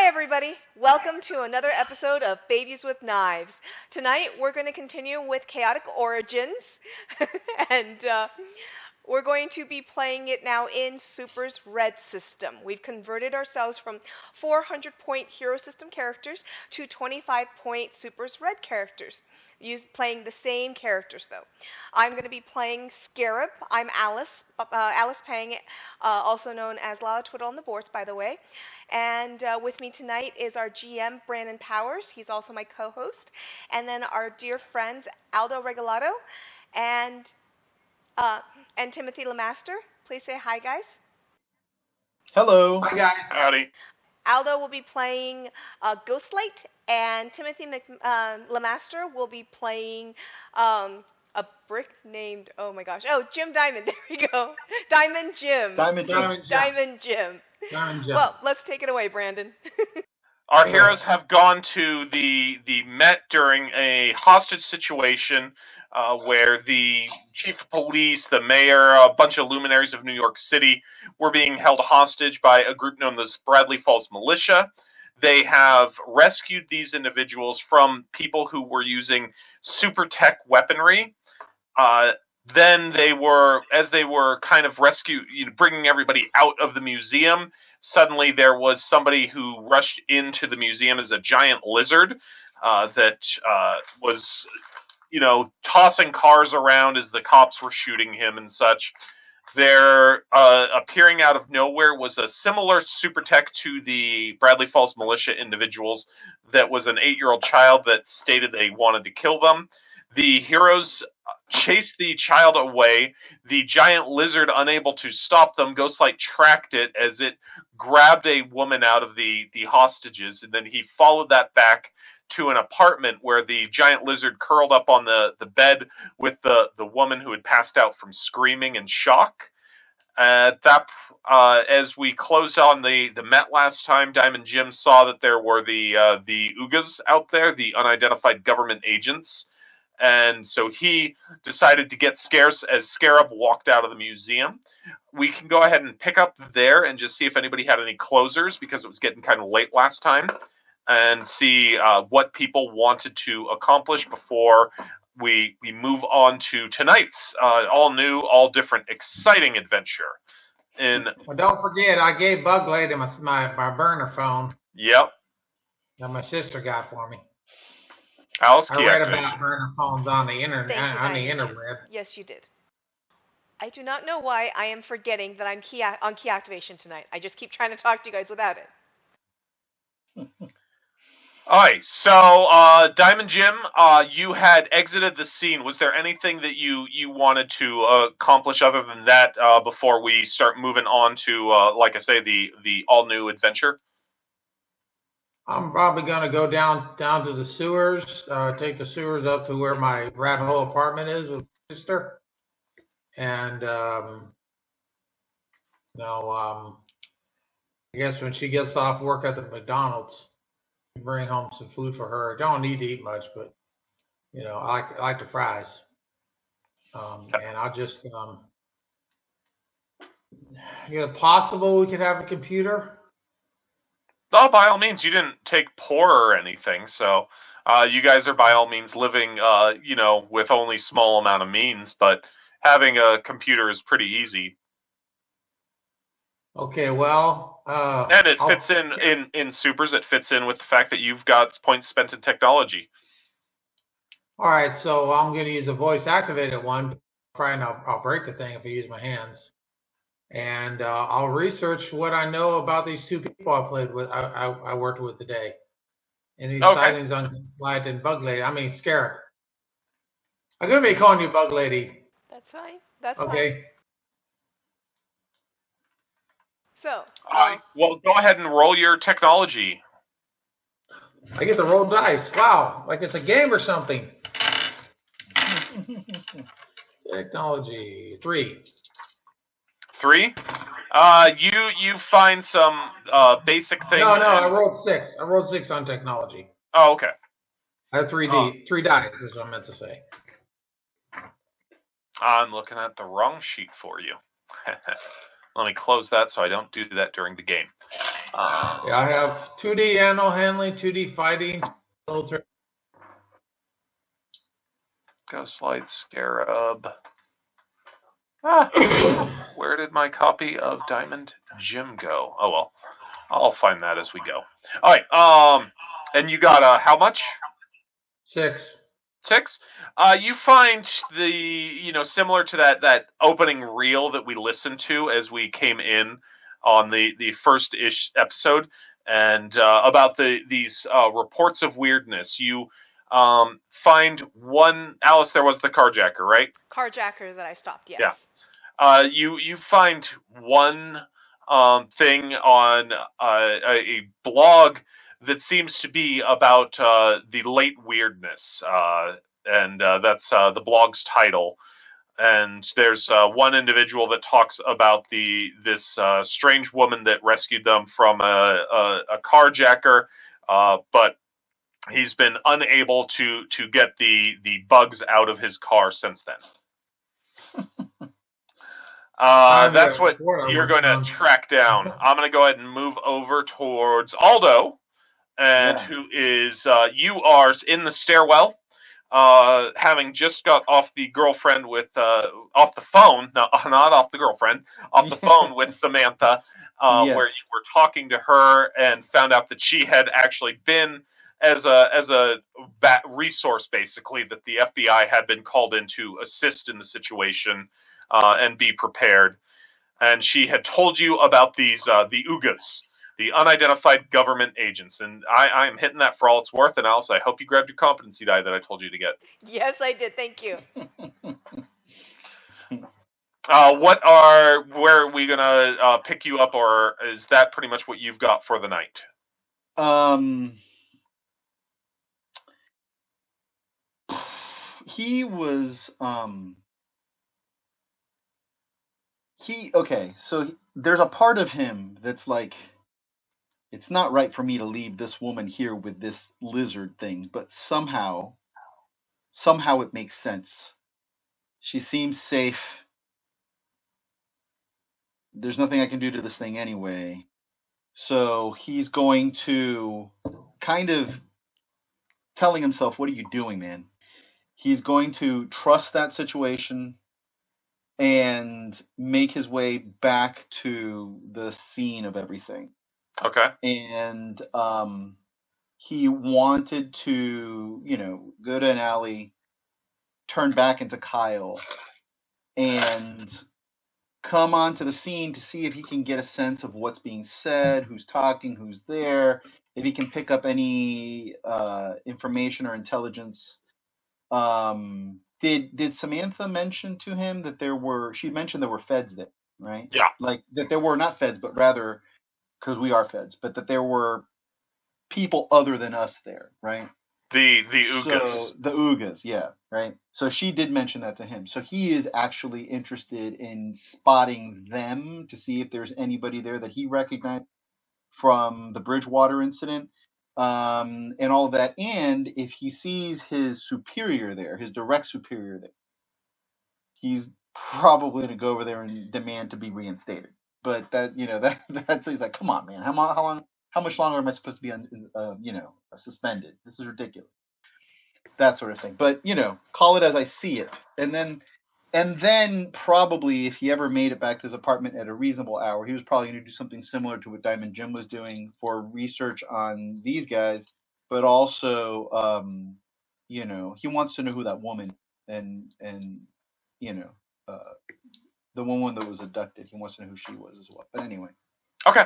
everybody. Welcome to another episode of Babies with Knives. Tonight we're going to continue with Chaotic Origins, and we're going to be playing it now in Super's Red System. We've converted ourselves from 400-point Hero System characters to 25-point Super's Red characters, playing the same characters though. I'm going to be playing Scarab. I'm Alice, Alice Pang, also known as Lala Twiddle on the boards, by the way. And with me tonight is our GM, Brandon Powers. He's also my co-host. And then our dear friends, Aldo Regalado and Timothy Lemaster. Please say hi, guys. Hello. Hi, guys. Howdy. Aldo will be playing Ghostlight, and Timothy Lemaster will be playing a brick named, Jim Diamond. There we go. Diamond Jim. Diamond Jim. Well, let's take it away, Brandon. Our heroes have gone to the Met during a hostage situation where the chief of police, the mayor, a bunch of luminaries of New York City were being held hostage by a group known as Bradley Falls Militia. They have rescued these individuals from people who were using super tech weaponry. Then as they were kind of bringing everybody out of the museum, suddenly there was somebody who rushed into the museum as a giant lizard that was, tossing cars around as the cops were shooting him and such. There, appearing out of nowhere, was a similar super tech to the Bradley Falls Militia individuals that was an 8-year-old child that stated they wanted to kill them. The heroes chased the child away. The giant lizard, unable to stop them, Ghostlight tracked it as it grabbed a woman out of the hostages, and then he followed that back to an apartment where the giant lizard curled up on the bed with the woman who had passed out from screaming and shock. As we closed on the Met last time, Diamond Jim saw that there were the Oogas out there, the unidentified government agents. And so he decided to get scarce as Scarab walked out of the museum. We can go ahead and pick up there and just see if anybody had any closers, because it was getting kind of late last time, and see what people wanted to accomplish before we move on to tonight's all new, all different, exciting adventure. Well, don't forget, I gave Bug Lady my burner phone. Yep. That my sister got for me. Alice, I read about burner phones on the internet. Yes, you did. I do not know why I am forgetting that I'm on key activation tonight. I just keep trying to talk to you guys without it. Alright, so Diamond Jim, you had exited the scene. Was there anything that you wanted to accomplish other than that before we start moving on to, like I say, the all-new adventure? I'm probably going to go down to the sewers, take the sewers up to where my rat hole apartment is with my sister. And, I guess when she gets off work at the McDonald's, bring home some food for her. I don't need to eat much, but, I like the fries. And I'll just, is it possible we could have a computer? Oh, by all means, you didn't take poor or anything, so you guys are by all means living, with only small amount of means, but having a computer is pretty easy. Okay, well... and it fits in Supers, it fits in with the fact that you've got points spent in technology. All right, so I'm going to use a voice-activated one, and I'll break the thing if I use my hands. And I'll research what I know about these two people I played with. I worked with today. Any sightings on Light and Bug Lady? I mean, Scarab. I'm going to be calling you Bug Lady. That's fine. That's okay. Fine. So. Well, go ahead and roll your technology. I get to roll dice. Wow, like it's a game or something. Technology 3. 3? You find some basic things. No, I rolled 6. I rolled 6 on technology. Oh, okay. I have 3 dice, is what I meant to say. I'm looking at the wrong sheet for you. Let me close that so I don't do that during the game. Yeah, I have 2D animal handling, 2D fighting, military. Ghostlight Scarab. Ah, where did my copy of Diamond Jim go? Oh well, I'll find that as we go. All right. And you got how much? 6. 6. You find similar to that opening reel that we listened to as we came in on the first ish episode, and about these reports of weirdness. You find one. Alice, there was the carjacker, right? Carjacker that I stopped. Yeah. Yes. You find one thing on a blog that seems to be about the late weirdness, and that's the blog's title. And there's one individual that talks about this strange woman that rescued them from a carjacker, but he's been unable to get the bugs out of his car since then. That's what you're going to track down. I'm going to go ahead and move over towards Aldo, and who is you are in the stairwell, having just got off the girlfriend with off the phone, not off the girlfriend, off the phone with Samantha, where you were talking to her and found out that she had actually been as a resource, basically, that the FBI had been called in to assist in the situation and be prepared. And she had told you about these the UGAs, the unidentified government agents. And I am hitting that for all it's worth. And Alice, I hope you grabbed your competency die that I told you to get. Yes, I did. Thank you. Where are we gonna pick you up, or is that pretty much what you've got for the night? He was okay, so there's a part of him that's like, it's not right for me to leave this woman here with this lizard thing, but somehow it makes sense. She seems safe. There's nothing I can do to this thing anyway. So he's going to kind of telling himself, what are you doing, man? He's going to trust that situation and make his way back to the scene of everything. Okay. And he wanted to, go to an alley, turn back into Kyle, and come onto the scene to see if he can get a sense of what's being said, who's talking, who's there, if he can pick up any information or intelligence. Did Samantha mention to him that she mentioned there were feds there, right? Yeah. Like that there were not feds, but rather, because we are feds, but that there were people other than us there, right? The UGAs. So the UGAs, yeah, right. So she did mention that to him. So he is actually interested in spotting them to see if there's anybody there that he recognized from the Bridgewater incident, and all of that. And if he sees his superior there, his direct superior there, he's probably going to go over there and demand to be reinstated. But that's he's like, come on, man, how much longer am I supposed to be suspended? This is ridiculous. That sort of thing. But call it as I see it, and then probably if he ever made it back to his apartment at a reasonable hour, he was probably going to do something similar to what Diamond Jim was doing for research on these guys, but also, he wants to know who that woman and uh, the woman that was abducted. He wants to know who she was as well. But anyway. Okay.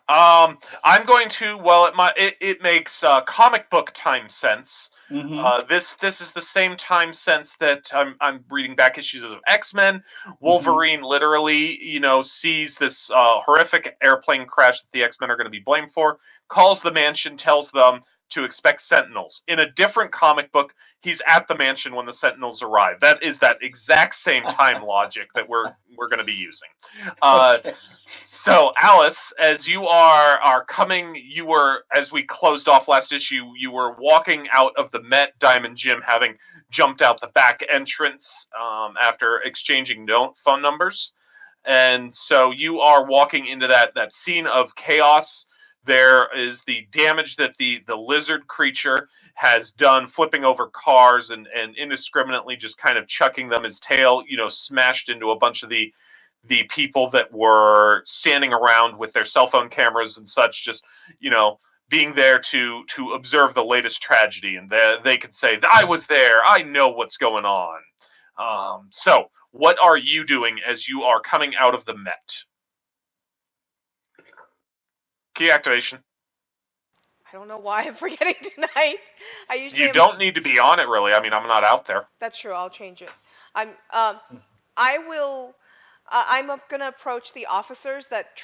I'm going to. Well, it makes comic book time sense. Mm-hmm. This is the same time sense that I'm reading back issues of X-Men. Wolverine literally, sees this horrific airplane crash that the X-Men are going to be blamed for. Calls the mansion, tells them to expect Sentinels. In a different comic book, he's at the mansion when the Sentinels arrive. That is that exact same time logic that we're going to be using. Okay. So, Alice, as you are coming, you were, as we closed off last issue, you were walking out of the Met Diamond Gym, having jumped out the back entrance after exchanging phone numbers. And so you are walking into that scene of chaos. There is the damage that the lizard creature has done, flipping over cars and indiscriminately just kind of chucking them. His tail, smashed into a bunch of the people that were standing around with their cell phone cameras and such, just being there to observe the latest tragedy, and they could say, "I was there. I know what's going on." So, what are you doing as you are coming out of the Met? Key activation. I don't know why I'm forgetting tonight. I usually You am. don't need to be on it, really. I mean, I'm not out there. That's true. I'll change it. I will. I'm gonna approach the officers that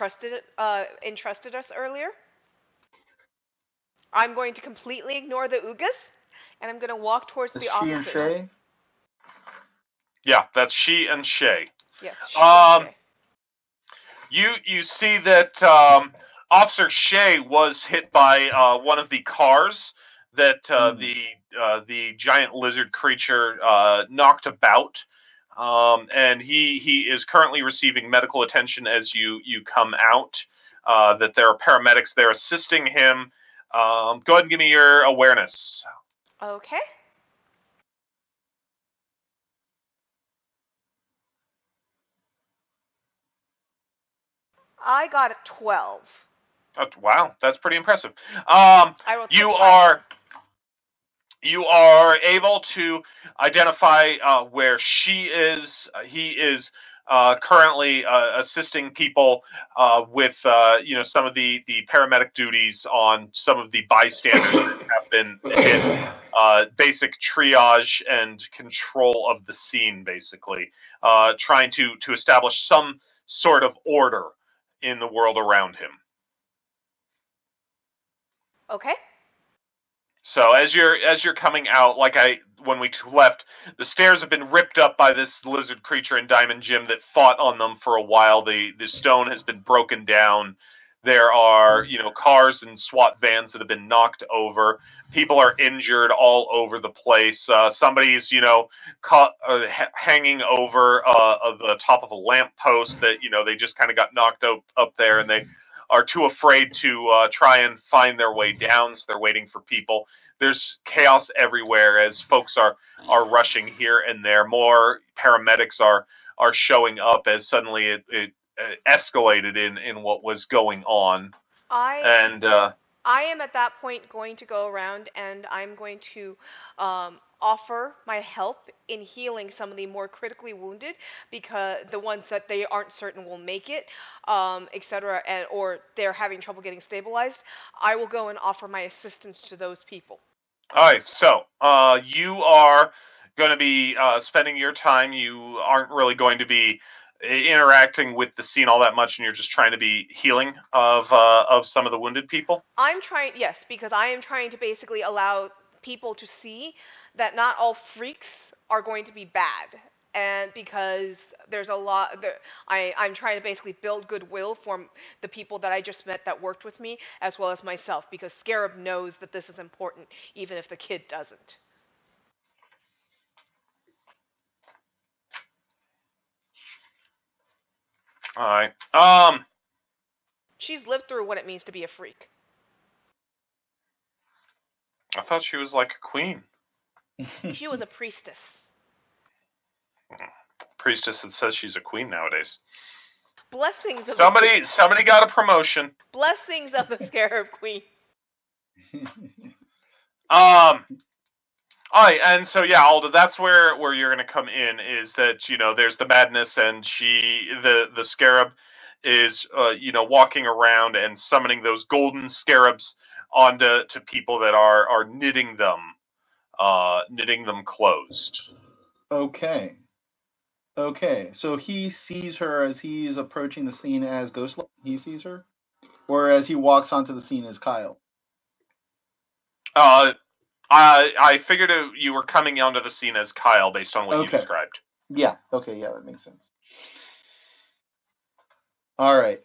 entrusted us earlier. I'm going to completely ignore the Ugas, and I'm gonna walk towards Is the she and officers. Shay? Yeah, that's she and Shay. Yes, she and Shay. You see that Officer Shay was hit by one of the cars that the giant lizard creature knocked about, and he is currently receiving medical attention as you come out. That there are paramedics there assisting him. Go ahead and give me your awareness. Okay. I got a 12. Oh, wow, that's pretty impressive. I rolled You 6 are you are able to identify where she is. He is currently assisting people with some of the paramedic duties on some of the bystanders that have been hit. Basic triage and control of the scene, basically, trying to establish some sort of order in the world around him. Okay. So as you're coming out, when we left, the stairs have been ripped up by this lizard creature in Diamond Jim that fought on them for a while. The stone has been broken down. There are cars and SWAT vans that have been knocked over. People are injured all over the place. Somebody's caught hanging over the top of a lamppost that they just kind of got knocked up there, and they are too afraid to try and find their way down, so they're waiting for people. There's chaos everywhere as folks are rushing here and there. More paramedics are showing up as suddenly it escalated in what was going on. I am at that point going to go around and I'm going to offer my help in healing some of the more critically wounded, because the ones that they aren't certain will make it, etc., or they're having trouble getting stabilized. I will go and offer my assistance to those people. All right, so you are going to be spending your time. You aren't really going to be interacting with the scene all that much, and you're just trying to be healing of some of the wounded people. Yes, because I am trying to basically allow people to see that not all freaks are going to be bad, and because there's a lot I'm trying to basically build goodwill for the people that I just met that worked with me, as well as myself, because Scarab knows that this is important, even if the kid doesn't. All right. She's lived through what it means to be a freak. I thought she was like a queen. She was a priestess. Priestess that says she's a queen nowadays. Blessings of somebody got a promotion. Blessings of the Scarab Queen. All right, and so yeah, Alda, that's where you're going to come in. Is that there's the madness, and the scarab is walking around and summoning those golden scarabs onto people that are knitting them closed. Okay. So he sees her as he's approaching the scene as Ghostlight. He sees her, or as he walks onto the scene as Kyle. I figured you were coming onto the scene as Kyle based on what you described. Yeah. Okay. Yeah, that makes sense. All right.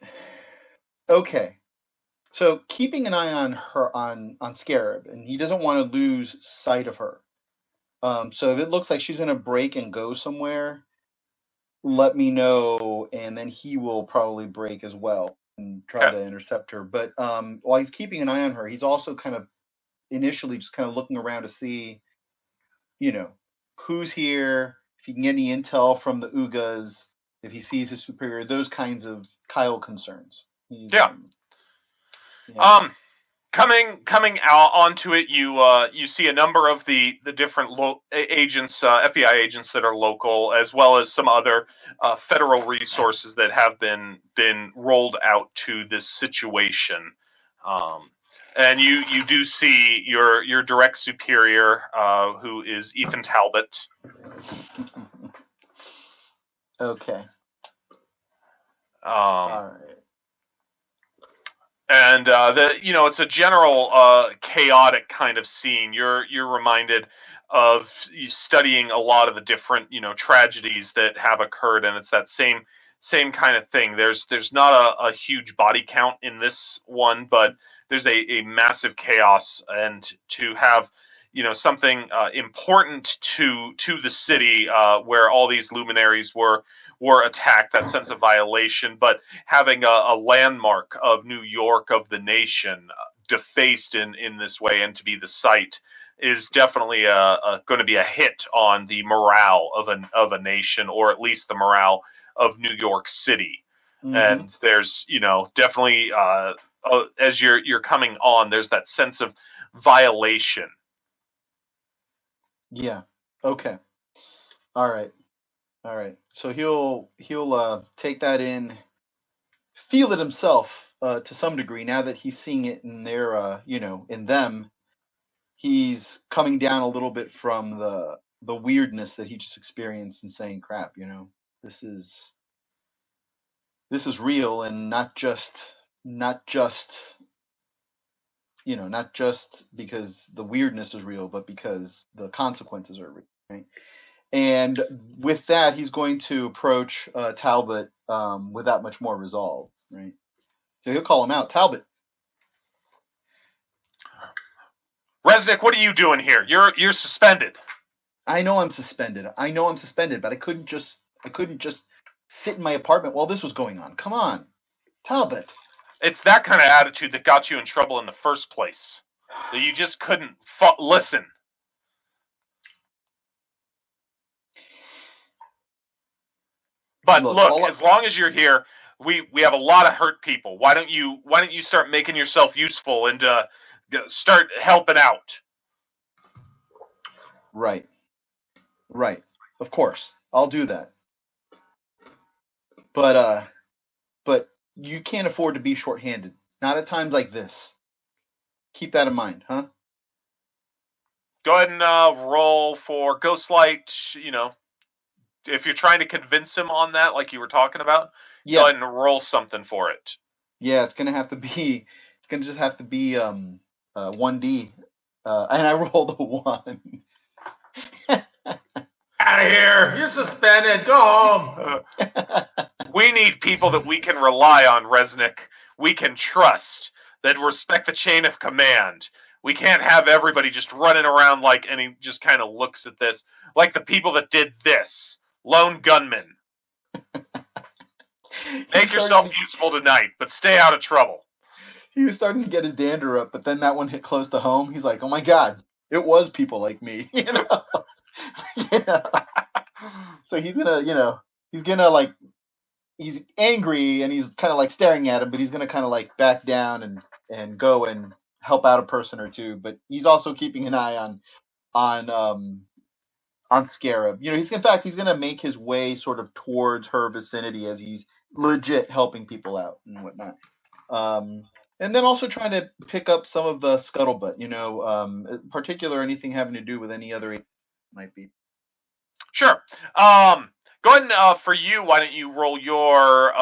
Okay. So keeping an eye on her on Scarab, and he doesn't want to lose sight of her. So if it looks like she's gonna break and go somewhere, let me know, and then he will probably break as well. and try to intercept her. But while he's keeping an eye on her, he's also kind of initially just kind of looking around to see, who's here, if he can get any intel from the Ugas, if he sees his superior, those kinds of Kyle concerns. Yeah. Yeah. Coming out onto it, you see a number of the different agents, FBI agents that are local, as well as some other federal resources that have been rolled out to this situation. And you do see your direct superior, who is Ethan Talbot. Okay. All right. And it's a general chaotic kind of scene. You're reminded of studying a lot of the different tragedies that have occurred, and it's that same kind of thing. There's not a huge body count in this one, but there's a massive chaos, and to have something important to the city, where all these luminaries were attacked, that sense of violation, but having a landmark of New York, of the nation, defaced in this way, and to be the site is definitely going to be a hit on the morale of a nation, or at least the morale of New York City. Mm-hmm. And there's definitely as you're coming on, there's that sense of violation. Yeah. Okay. All right. So he'll take that in, feel it himself to some degree. Now that he's seeing it in their, in them, he's coming down a little bit from the weirdness that he just experienced and saying, "Crap, this is real, and not just because the weirdness is real, but because the consequences are real." Right? And with that, he's going to approach Talbot with that much more resolve, right? So he'll call him out. Talbot. Resnick, what are you doing here? You're suspended. I know I'm suspended, but I couldn't just sit in my apartment while this was going on. Come on, Talbot. It's that kind of attitude that got you in trouble in the first place. That you just couldn't listen. But look, as long as you're here, we have a lot of hurt people. Why don't you start making yourself useful and start helping out? Right. Of course, I'll do that. But you can't afford to be short-handed. Not at times like this. Keep that in mind, huh? Go ahead and roll for Ghostlight. If you're trying to convince him on that, like you were talking about, Yeah. Go ahead and roll something for it. Yeah, it's gonna just have to be 1D, and I rolled a 1. Out of here! You're suspended. Go home. We need people that we can rely on, Resnick. We can trust, that respect the chain of command. We can't have everybody just running around and he just kind of looks at this, like the people that did this. Lone gunmen. Make yourself useful tonight, but stay out of trouble. He was starting to get his dander up, but then that one hit close to home. He's like, "Oh my God, it was people like me," So he's gonna, he's angry and he's kind of staring at him, but he's gonna kind of back down and go and help out a person or two. But he's also keeping an eye on Scarab. He's gonna make his way sort of towards her vicinity as he's legit helping people out and whatnot. And then also trying to pick up some of the scuttlebutt, in particular anything having to do with any other might be. Sure. Go ahead and for you, why don't you roll your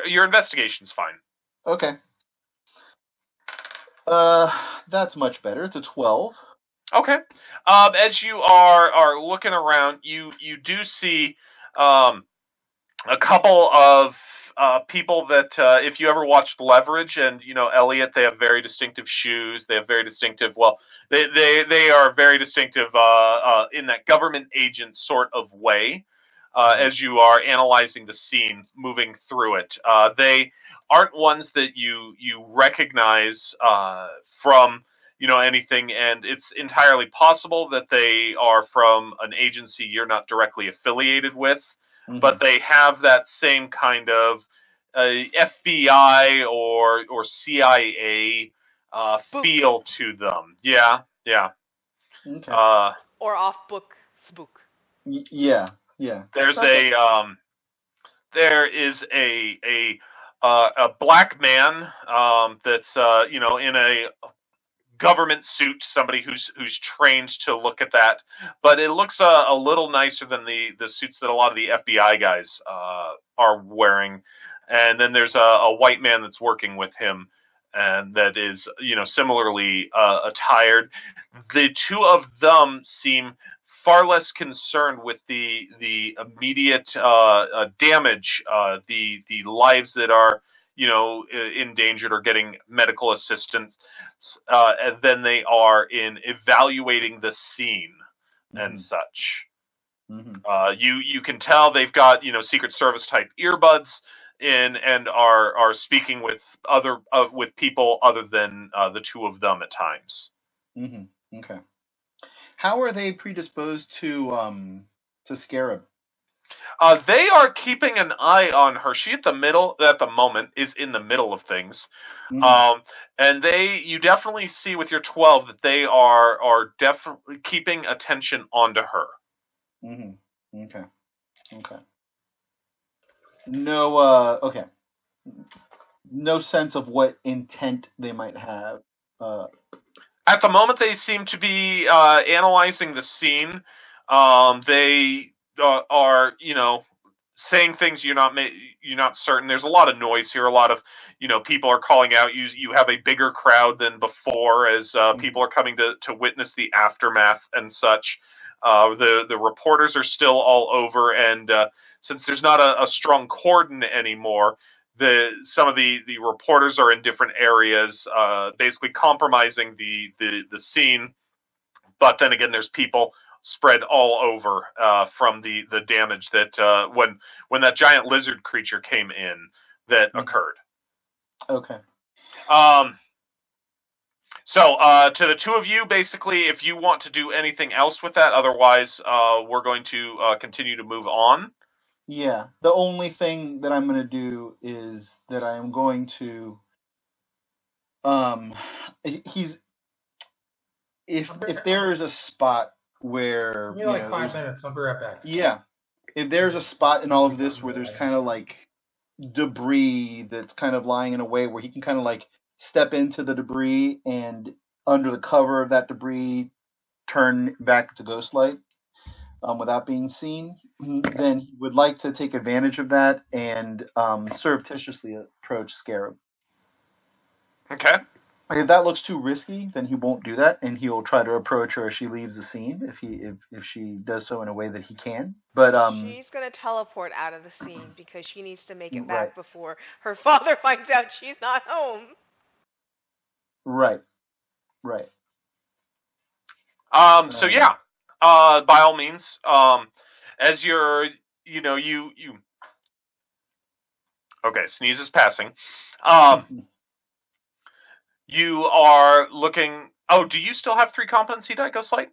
your investigation's fine. Okay. That's much better. It's a 12. Okay. As you are looking around, you do see a couple of people that if you ever watched Leverage and Elliot, they have very distinctive shoes. They have very distinctive. Well, they are very distinctive in that government agent sort of way. As you are analyzing the scene, moving through it, they aren't ones that you recognize from anything, and it's entirely possible that they are from an agency you're not directly affiliated with, but they have that same kind of FBI or CIA Spook. feel to them. Yeah, yeah. Okay. Or off book spook. Yeah. Yeah. There's Okay. there is a black man that's in a government suit, somebody who's trained to look at that, but it looks a little nicer than the suits that a lot of the FBI guys are wearing. And then there's a white man that's working with him, and that is similarly attired. The two of them seem far less concerned with the immediate damage, the lives that are endangered or getting medical assistance, than they are in evaluating the scene and such. You can tell they've got Secret Service type earbuds in, and are speaking with with people other than the two of them at times. Okay. How are they predisposed to Scarab? They are keeping an eye on her. She at the moment is in the middle of things. And you definitely see with your 12 that they are definitely keeping attention onto her. Okay. Okay. No. Okay. No sense of what intent they might have. At the moment, they seem to be analyzing the scene. They are, saying things you're not certain. There's a lot of noise here. A lot of people are calling out. You have a bigger crowd than before as people are coming to witness the aftermath and such. The reporters are still all over, and since there's not a strong cordon anymore, some of the reporters are in different areas, basically compromising the scene. But then again, there's people spread all over from the damage that when that giant lizard creature came in that occurred. Okay. So to the two of you, basically, if you want to do anything else with that, otherwise we're going to continue to move on. Yeah. The only thing that I'm going to do is that I am going to he's if there is a spot where Give me like 5 minutes. I'll be right back. Yeah. If there's a spot in all of this where there's kind of like debris that's kind of lying in a way where he can kind of like step into the debris and under the cover of that debris turn back to Ghostlight without being seen, then he would like to take advantage of that and surreptitiously approach Scarab. Okay. If that looks too risky, then he won't do that, and he'll try to approach her as she leaves the scene. If she does so in a way that he can, but she's gonna teleport out of the scene because she needs to make it back right. before her father finds out she's not home. Right. Right. So yeah, by all means, as you're, you. Okay, sneeze is passing. You are looking. Oh, do you still have 3 competency die, Ghostlight?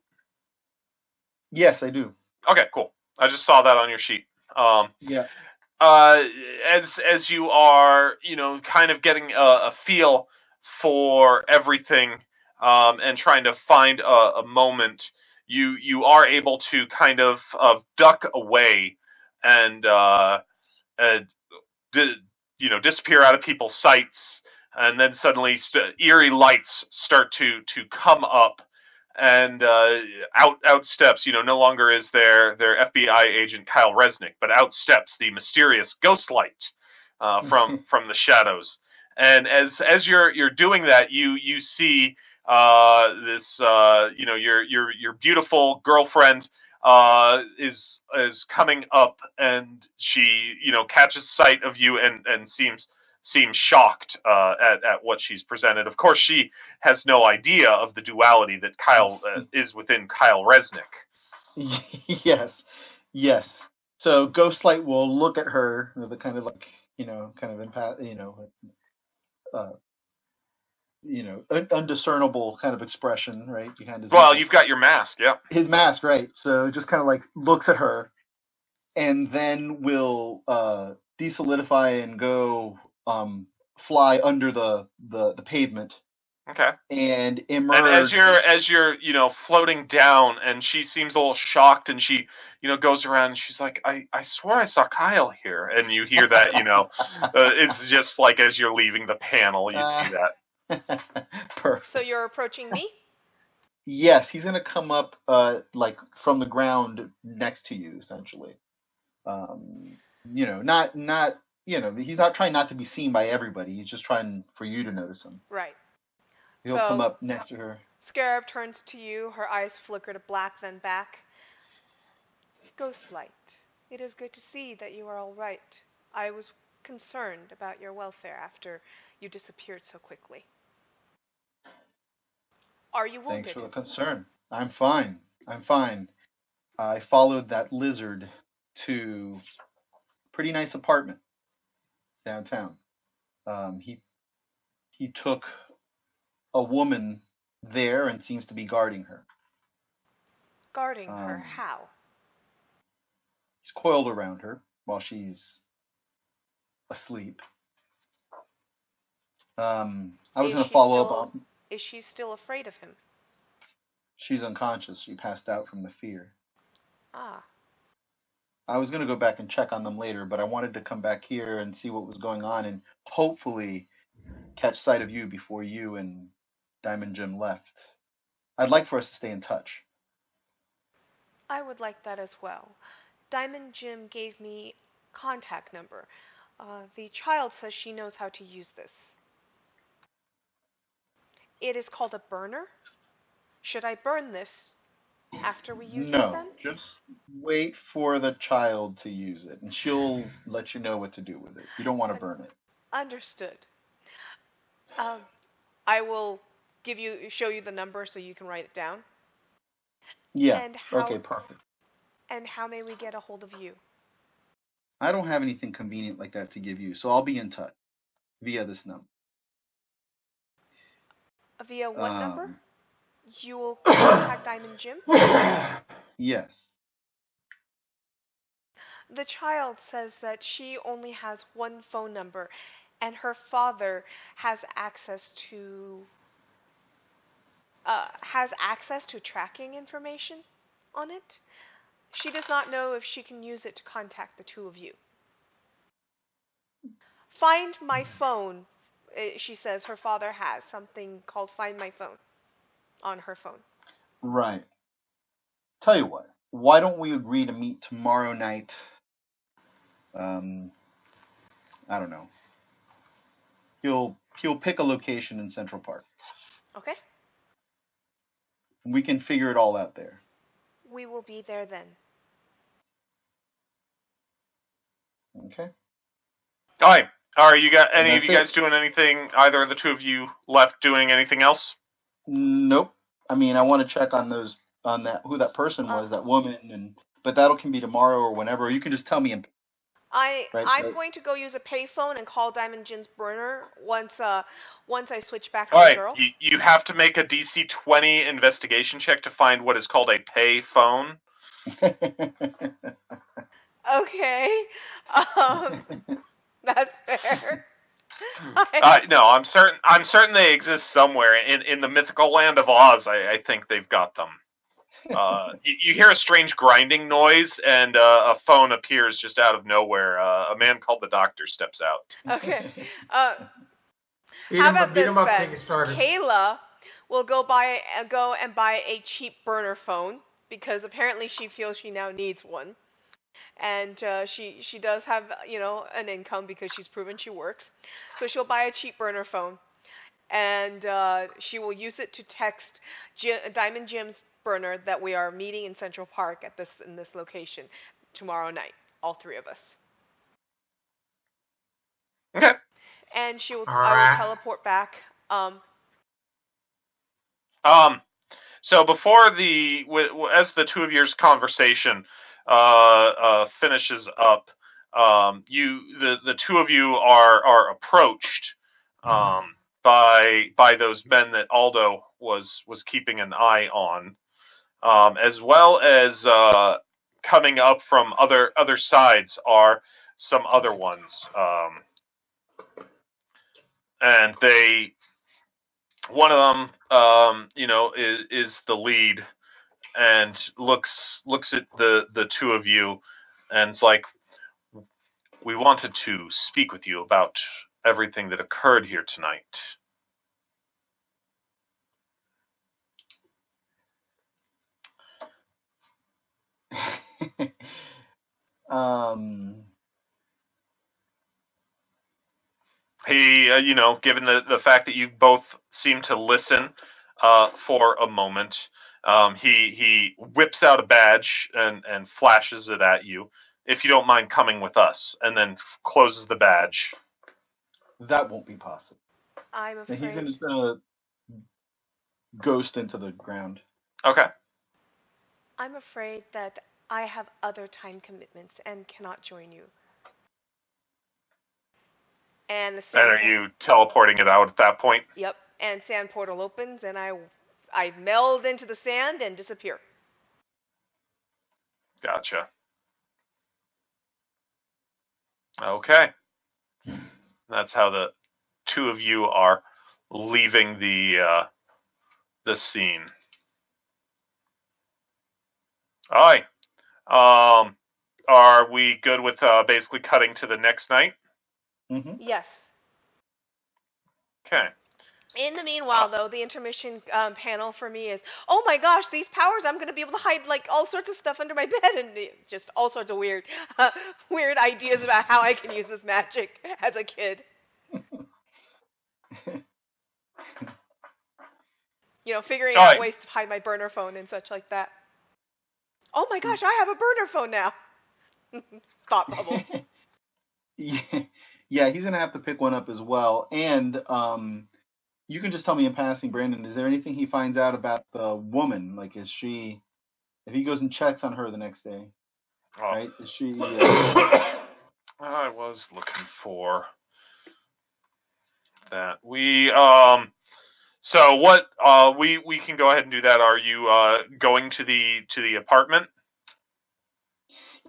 Yes, I do. Okay, cool. I just saw that on your sheet. Yeah. As you are, kind of getting a feel for everything, and trying to find a moment, you are able to kind of duck away and disappear out of people's sights, and then suddenly eerie lights start to come up, and out steps, no longer is their FBI agent Kyle Resnick, but out steps the mysterious Ghostlight from the shadows. And as you're doing that, you see this your beautiful girlfriend is coming up, and she catches sight of you and seems shocked at what she's presented. Of course, she has no idea of the duality that Kyle is within Kyle Resnick. Yes. So Ghostlight will look at her with a kind of like kind of uh, undiscernible kind of expression, right, behind his Well, mask. you've got your mask, yeah. His mask, right? So just kind of like looks at her, and then will desolidify and go fly under the pavement Okay. and And emerge. as you're floating down, and she seems a little shocked, and she goes around and she's like, I swore I saw Kyle here, and you hear that it's just like as you're leaving the panel, you see that. Perfect. So you're approaching me? Yes, he's gonna come up like from the ground next to you, essentially. Not he's not trying not to be seen by everybody. He's just trying for you to notice him. Right. He'll come So up next to her. Scarab turns to you, her eyes flicker to black, then back. Ghostlight, it is good to see that you are all right. I was concerned about your welfare after you disappeared so quickly. Are you Thanks wounded? for the concern. I'm fine. I'm fine. I followed that lizard to a pretty nice apartment downtown. He took a woman there and seems to be guarding her. Guarding her, Um, how? he's coiled around her while she's asleep. I was Is going to she follow up still on. is she still afraid of him? She's unconscious. She passed out from the fear. Ah, I was going to go back and check on them later, but I wanted to come back here and see what was going on and hopefully catch sight of you before you and Diamond Jim left. I'd like for us to stay in touch. I would like that as well. Diamond Jim gave me contact number. The child says she knows how to use this. It is called a burner. Should I burn this after we use it No, then? just wait for the child to use it, and she'll let you know what to do with it. You don't want to burn it. Understood. Um, I will show you the number so you can write it down. Yeah, And okay, perfect. how may we get a hold of you? I don't have anything convenient like that to give you, so I'll be in touch via this number. Via what number? Um, You will contact Diamond Jim? yes. The child says that she only has one phone number and her father has access to tracking information on it. She does not know if she can use it to contact the two of you. Find my phone. She says her father has something called Find My Phone on her phone. Right. Tell you what, why don't we agree to meet tomorrow night? Um, I don't know. He'll pick a location in Central Park. Okay? We can figure it all out there. We will be there then. Okay? All right. You got And any of that's you guys it. doing anything? Either of the two of you left doing anything else? Nope. I mean, I want to check on that who that person Uh, was, that woman, but that'll can be tomorrow or whenever. Or you can just tell me, right? I'm going to go use a payphone and call Diamond Jim's burner once I switch back to All the right. girl. You have to make a DC 20 investigation check to find what is called a pay phone. Okay. Um, that's fair. No, I'm certain they exist somewhere in the mythical land of Oz. I think they've got them. You hear a strange grinding noise, and a phone appears just out of nowhere. A man called the doctor steps out. Okay. Uh, how about Beat this 'em up, then? take it started. Kayla will go and buy a cheap burner phone because apparently she feels she now needs one, and she does have an income because she's proven she works, so she'll buy a cheap burner phone, and she will use it to text Diamond Jim's burner that we are meeting in Central Park in this location tomorrow night, all three of us, Okay. and All I will right. teleport back. So before as the two of yours conversation finishes up, the two of you are approached by those men that Aldo was keeping an eye on, as well as coming up from other sides are some other ones, and one of them, is the lead, and looks at the two of you, and it's like, we wanted to speak with you about everything that occurred here tonight. um, He, given the fact that you both seem to listen for a moment, he whips out a badge and flashes it at you. If you don't mind coming with us, and then closes the badge. that won't be possible. I'm And he's afraid. just gonna ghost into the ground. Okay. I'm afraid that I have other time commitments and cannot join you. And the And sand are you teleporting it out at that point? Yep. And sand portal opens, and I meld into the sand and disappear. Gotcha. Okay. That's how the two of you are leaving the scene. All right. Are we good with basically cutting to the next night? Mm-hmm. Yes. Okay. In the meanwhile, though, the intermission panel for me is, oh my gosh, these powers! I'm going to be able to hide like all sorts of stuff under my bed, and just all sorts of weird ideas about how I can use this magic as a kid. Figuring out ways to hide my burner phone and such like that. Oh my gosh, I have a burner phone now. Thought bubbles. Yeah, he's gonna have to pick one up as well. And you can just tell me in passing, Brandon, is there anything he finds out about the woman? Like, if he goes and checks on her the next day, right? Is she? I was looking for that. So what? We can go ahead and do that. Are you going to the apartment?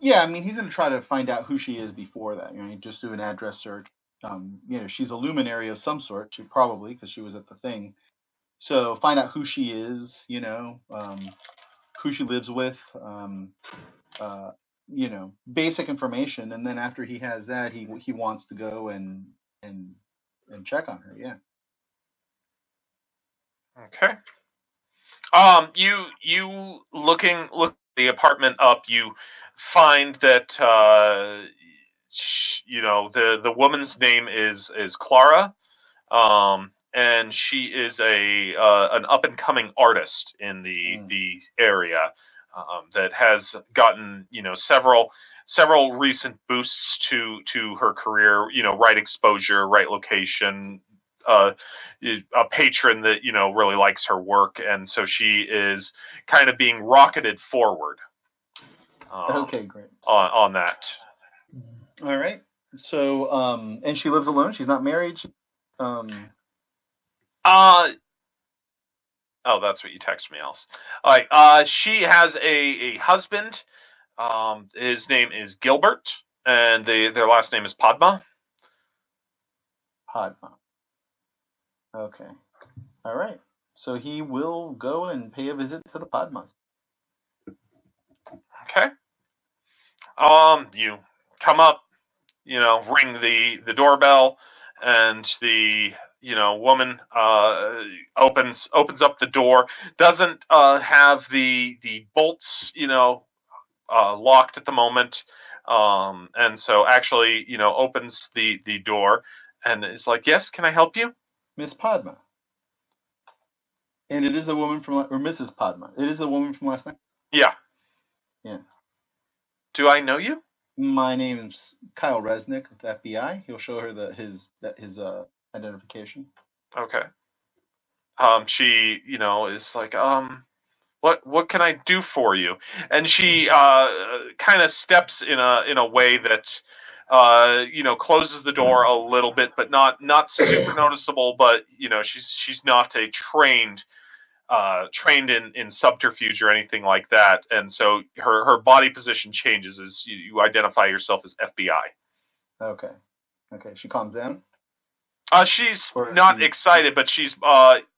Yeah, I mean, he's gonna try to find out who she is before that. Just do an address search. She's a luminary of some sort. She probably, because she was at the thing. So find out who she is. Who she lives with. Basic information, and then after he has that, he wants to go and check on her. Yeah. Okay. You looking the apartment up, you find that the woman's name is Clara, and she is an up and coming artist in the area, that has gotten several recent boosts to her career. Right exposure, right location. Is a patron that really likes her work, and so she is kind of being rocketed forward. Okay, great. On that. All right. So, and she lives alone. She's not married. Oh, that's what you texted me else. All right. She has a husband. His name is Gilbert, and their last name is Padma. Padma. Okay. All right. So he will go and pay a visit to the Padmas. Okay. You come up, ring the doorbell, and the woman opens up the door. Doesn't have the bolts locked at the moment, and so actually opens the door and is like, yes, can I help you? Miss Padma. And it is the woman from, or Mrs. Padma. It is the woman from last night. Yeah. Yeah. Do I know you? My name is Kyle Resnick with the FBI. He'll show her his identification. Okay. She, is like, what can I do for you? And she kind of steps in a way that closes the door a little bit, but not super noticeable. But she's not a trained in subterfuge or anything like that, and so her body position changes as you identify yourself as FBI. Okay. Okay. She calms down, She's or is not she? excited, but she's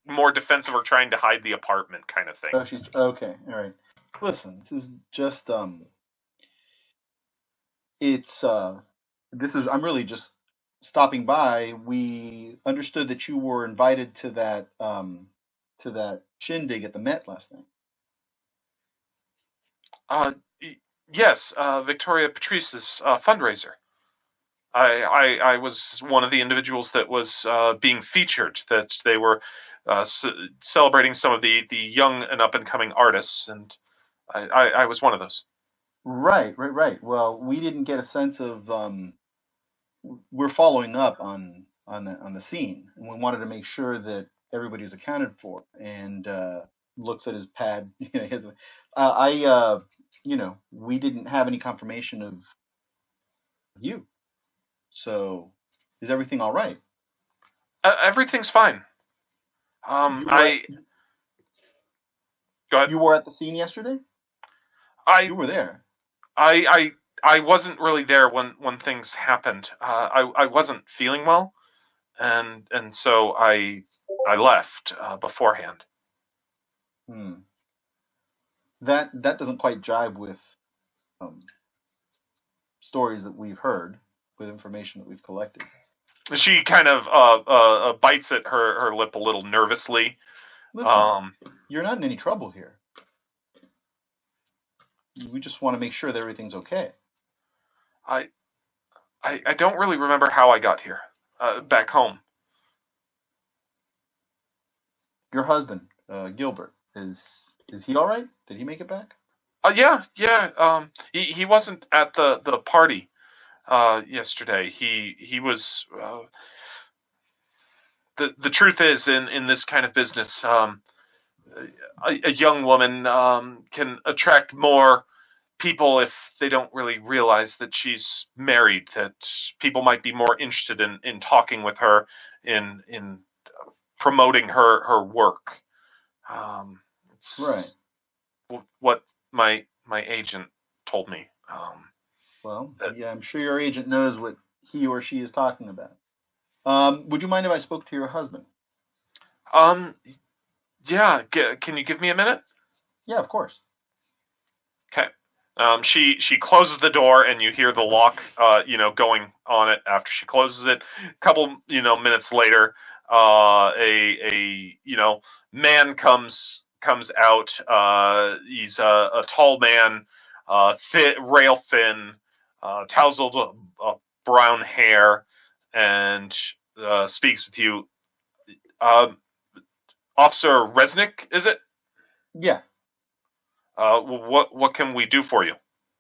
more defensive or trying to hide the apartment kind of thing. Oh, she's okay. All right. Listen, this is just it's this is I'm really just stopping by. We understood that you were invited to that shindig at the Met last night. Uh, yes, Victoria Patrice's fundraiser. I was one of the individuals that was being featured. That they were celebrating some of the young and up and coming artists, and I was one of those. Right. Well, we didn't get a sense of we're following up on the scene, and we wanted to make sure that everybody was accounted for. And looks at his pad. We didn't have any confirmation of you. So, is everything all right? Everything's fine. You were I Go ahead. you were at the scene yesterday. I You were there. I I wasn't really there when things happened. I wasn't feeling well, and so I left beforehand. Hmm. That doesn't quite jive with um, stories that we've heard, with information that we've collected. She kind of bites at her lip a little nervously. Listen, Um, you're not in any trouble here. We just want to make sure that everything's okay. I I don't really remember how I got here. Back home. Your husband, Gilbert, is he all right? Did he make it back? Yeah. He wasn't at the party yesterday. He was. The truth is, in this kind of business, a young woman can attract more people if they don't really realize that she's married. That people might be more interested in talking with her, in promoting her work. Right. It's what my agent told me. Well, That yeah, I'm sure your agent knows what he or she is talking about. Would you mind if I spoke to your husband? um yeah, can you give me a minute? Yeah, of course. Okay. She closes the door, and you hear the lock, going on it after she closes it. A couple, minutes later, a man comes out. He's a tall man, rail thin, tousled brown hair, and speaks with you. Uh, Officer Resnick, is it? Yeah, What can we do for you?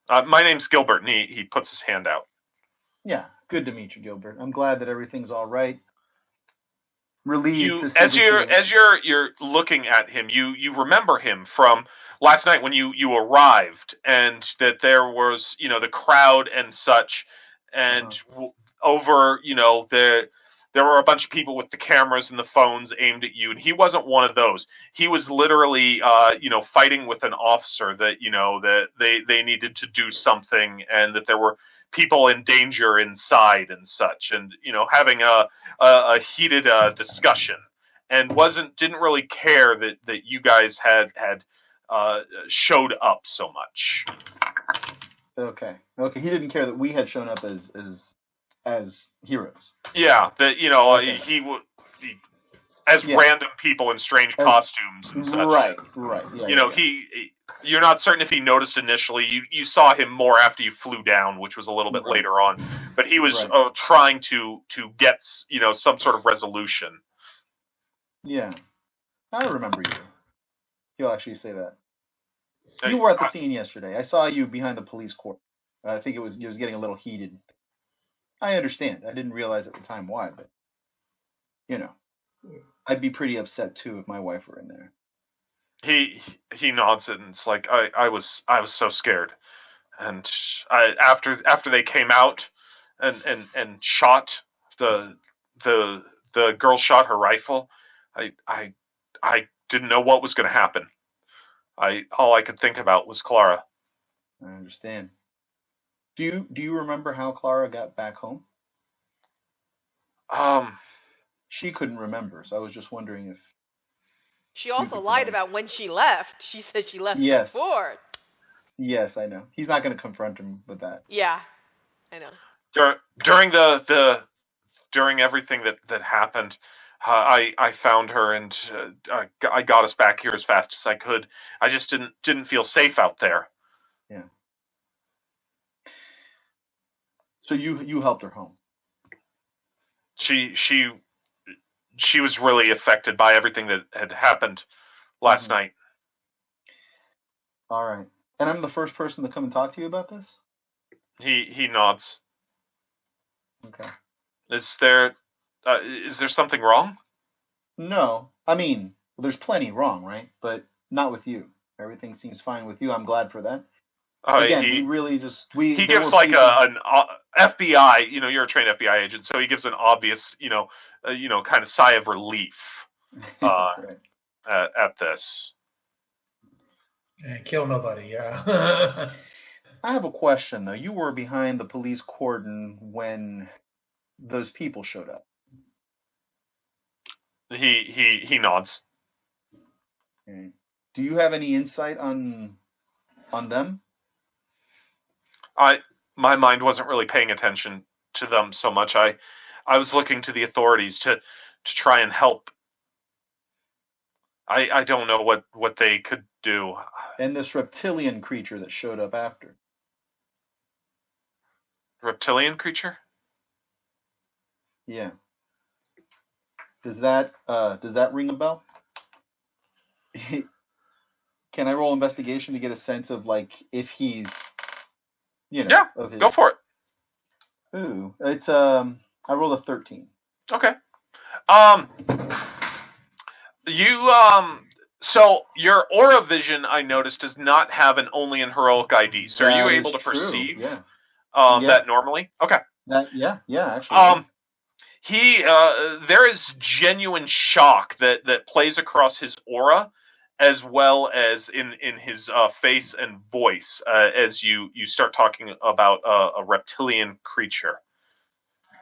My name's Gilbert, and he puts his hand out. yeah. Good to meet you, Gilbert. I'm glad that everything's all right. Relieved You, to see as that you're you're. as you're you're looking at him, you remember him from last night when you arrived, and that there was the crowd and such, Uh-huh. and over there were a bunch of people with the cameras and the phones aimed at you, and he wasn't one of those. He was literally fighting with an officer that that they needed to do something, and that there were people in danger inside and such, and having a heated discussion, and didn't really care that you guys had showed up so much. Okay. Okay. He didn't care that we had shown up as heroes. Yeah, that Okay. he would as Yeah. random people in strange As costumes and such. right. Right. Yeah. Yeah. Yeah. You're not certain if he noticed initially. You saw him more after you flew down, which was a little bit Right. later on. But he was Right. trying to get some sort of resolution. Yeah. I remember you. He'll actually say that. Uh, You were at the scene yesterday. I saw you behind the police court. I think it was getting a little heated. I understand. I didn't realize at the time why, but you know, I'd be pretty upset too if my wife were in there. he nods it, and it's like I was so scared, and after they came out, and shot the girl shot her rifle. I didn't know what was going to happen. All I could think about was Clara. I understand. Do you remember how Clara got back home? Um, She couldn't remember, so I was just wondering if She you also could lied provide. about when she left. She said she left Yes, before. yes, I know. He's not going to confront him with that. Yeah, I know. during during everything that happened, I found her and I got us back here as fast as I could. I just didn't feel safe out there. Yeah. So you helped her home. She she she was really affected by everything that had happened last Hmm. night. All right. And I'm the first person to come and talk to you about this? He nods. Okay. Is there something wrong? No, I mean, there's plenty wrong, right? But not with you. Everything seems fine with you. I'm glad for that. Again, we He really just he there gives were like people. an FBI. You're a trained FBI agent, so he gives an obvious kind of sigh of relief uh, Right. at this. And kill nobody. Yeah. I have a question though. You were behind the police cordon when those people showed up. He nods. Okay. Do you have any insight on them? I My mind wasn't really paying attention to them so much. I was looking to the authorities to try and help. I don't know what they could do. And this reptilian creature that showed up after. Reptilian creature? Yeah. Does that ring a bell? Can I roll investigation to get a sense of like if he's Yeah, of go his. for it. Ooh, it's I rolled a 13. Okay. Um, you So your aura vision, I noticed, does not have an only in heroic ID. So are you That is able to true. perceive Yeah. Yeah. that normally? Okay. Yeah, actually it is. Um, there is genuine shock that plays across his aura, as well as in his face and voice, as you start talking about a reptilian creature.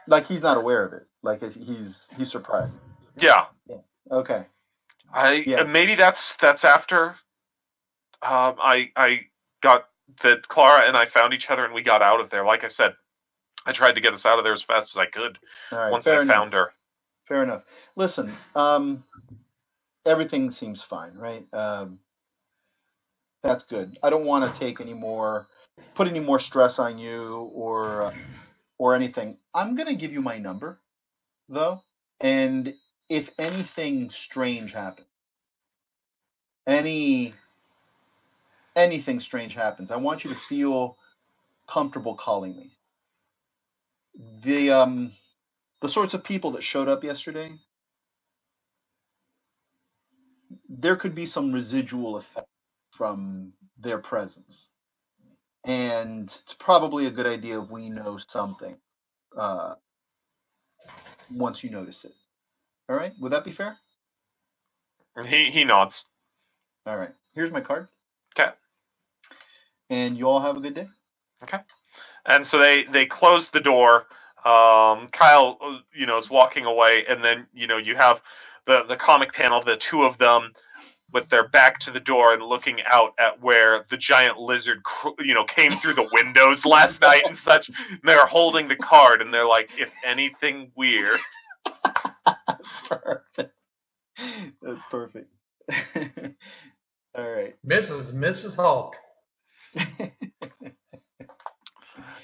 Like he's not aware of it. Like he's surprised. Yeah, Yeah. Okay. I Yeah. maybe that's after I got that Clara and I found each other and we got out of there. Like I said, I tried to get us out of there as fast as I could All right. once I Fair enough. found her. Fair enough. Listen, everything seems fine, right? That's good. I don't want to put any more stress on you or anything. I'm gonna give you my number though, and if anything strange happens, any anything strange happens, I want you to feel comfortable calling me. The sorts of people that showed up yesterday, there could be some residual effect from their presence, and it's probably a good idea if we know something uh, once you notice it. All right, would that be fair? And he nods. All right, here's my card, Okay. and you all have a good day. Okay. And so they closed the door. Kyle, is walking away, and then you have the comic panel, the two of them with their back to the door and looking out at where the giant lizard, came through the windows last night and such. And they're holding the card, and they're like, "If anything weird." That's perfect. That's perfect. All right. Mrs. Hulk.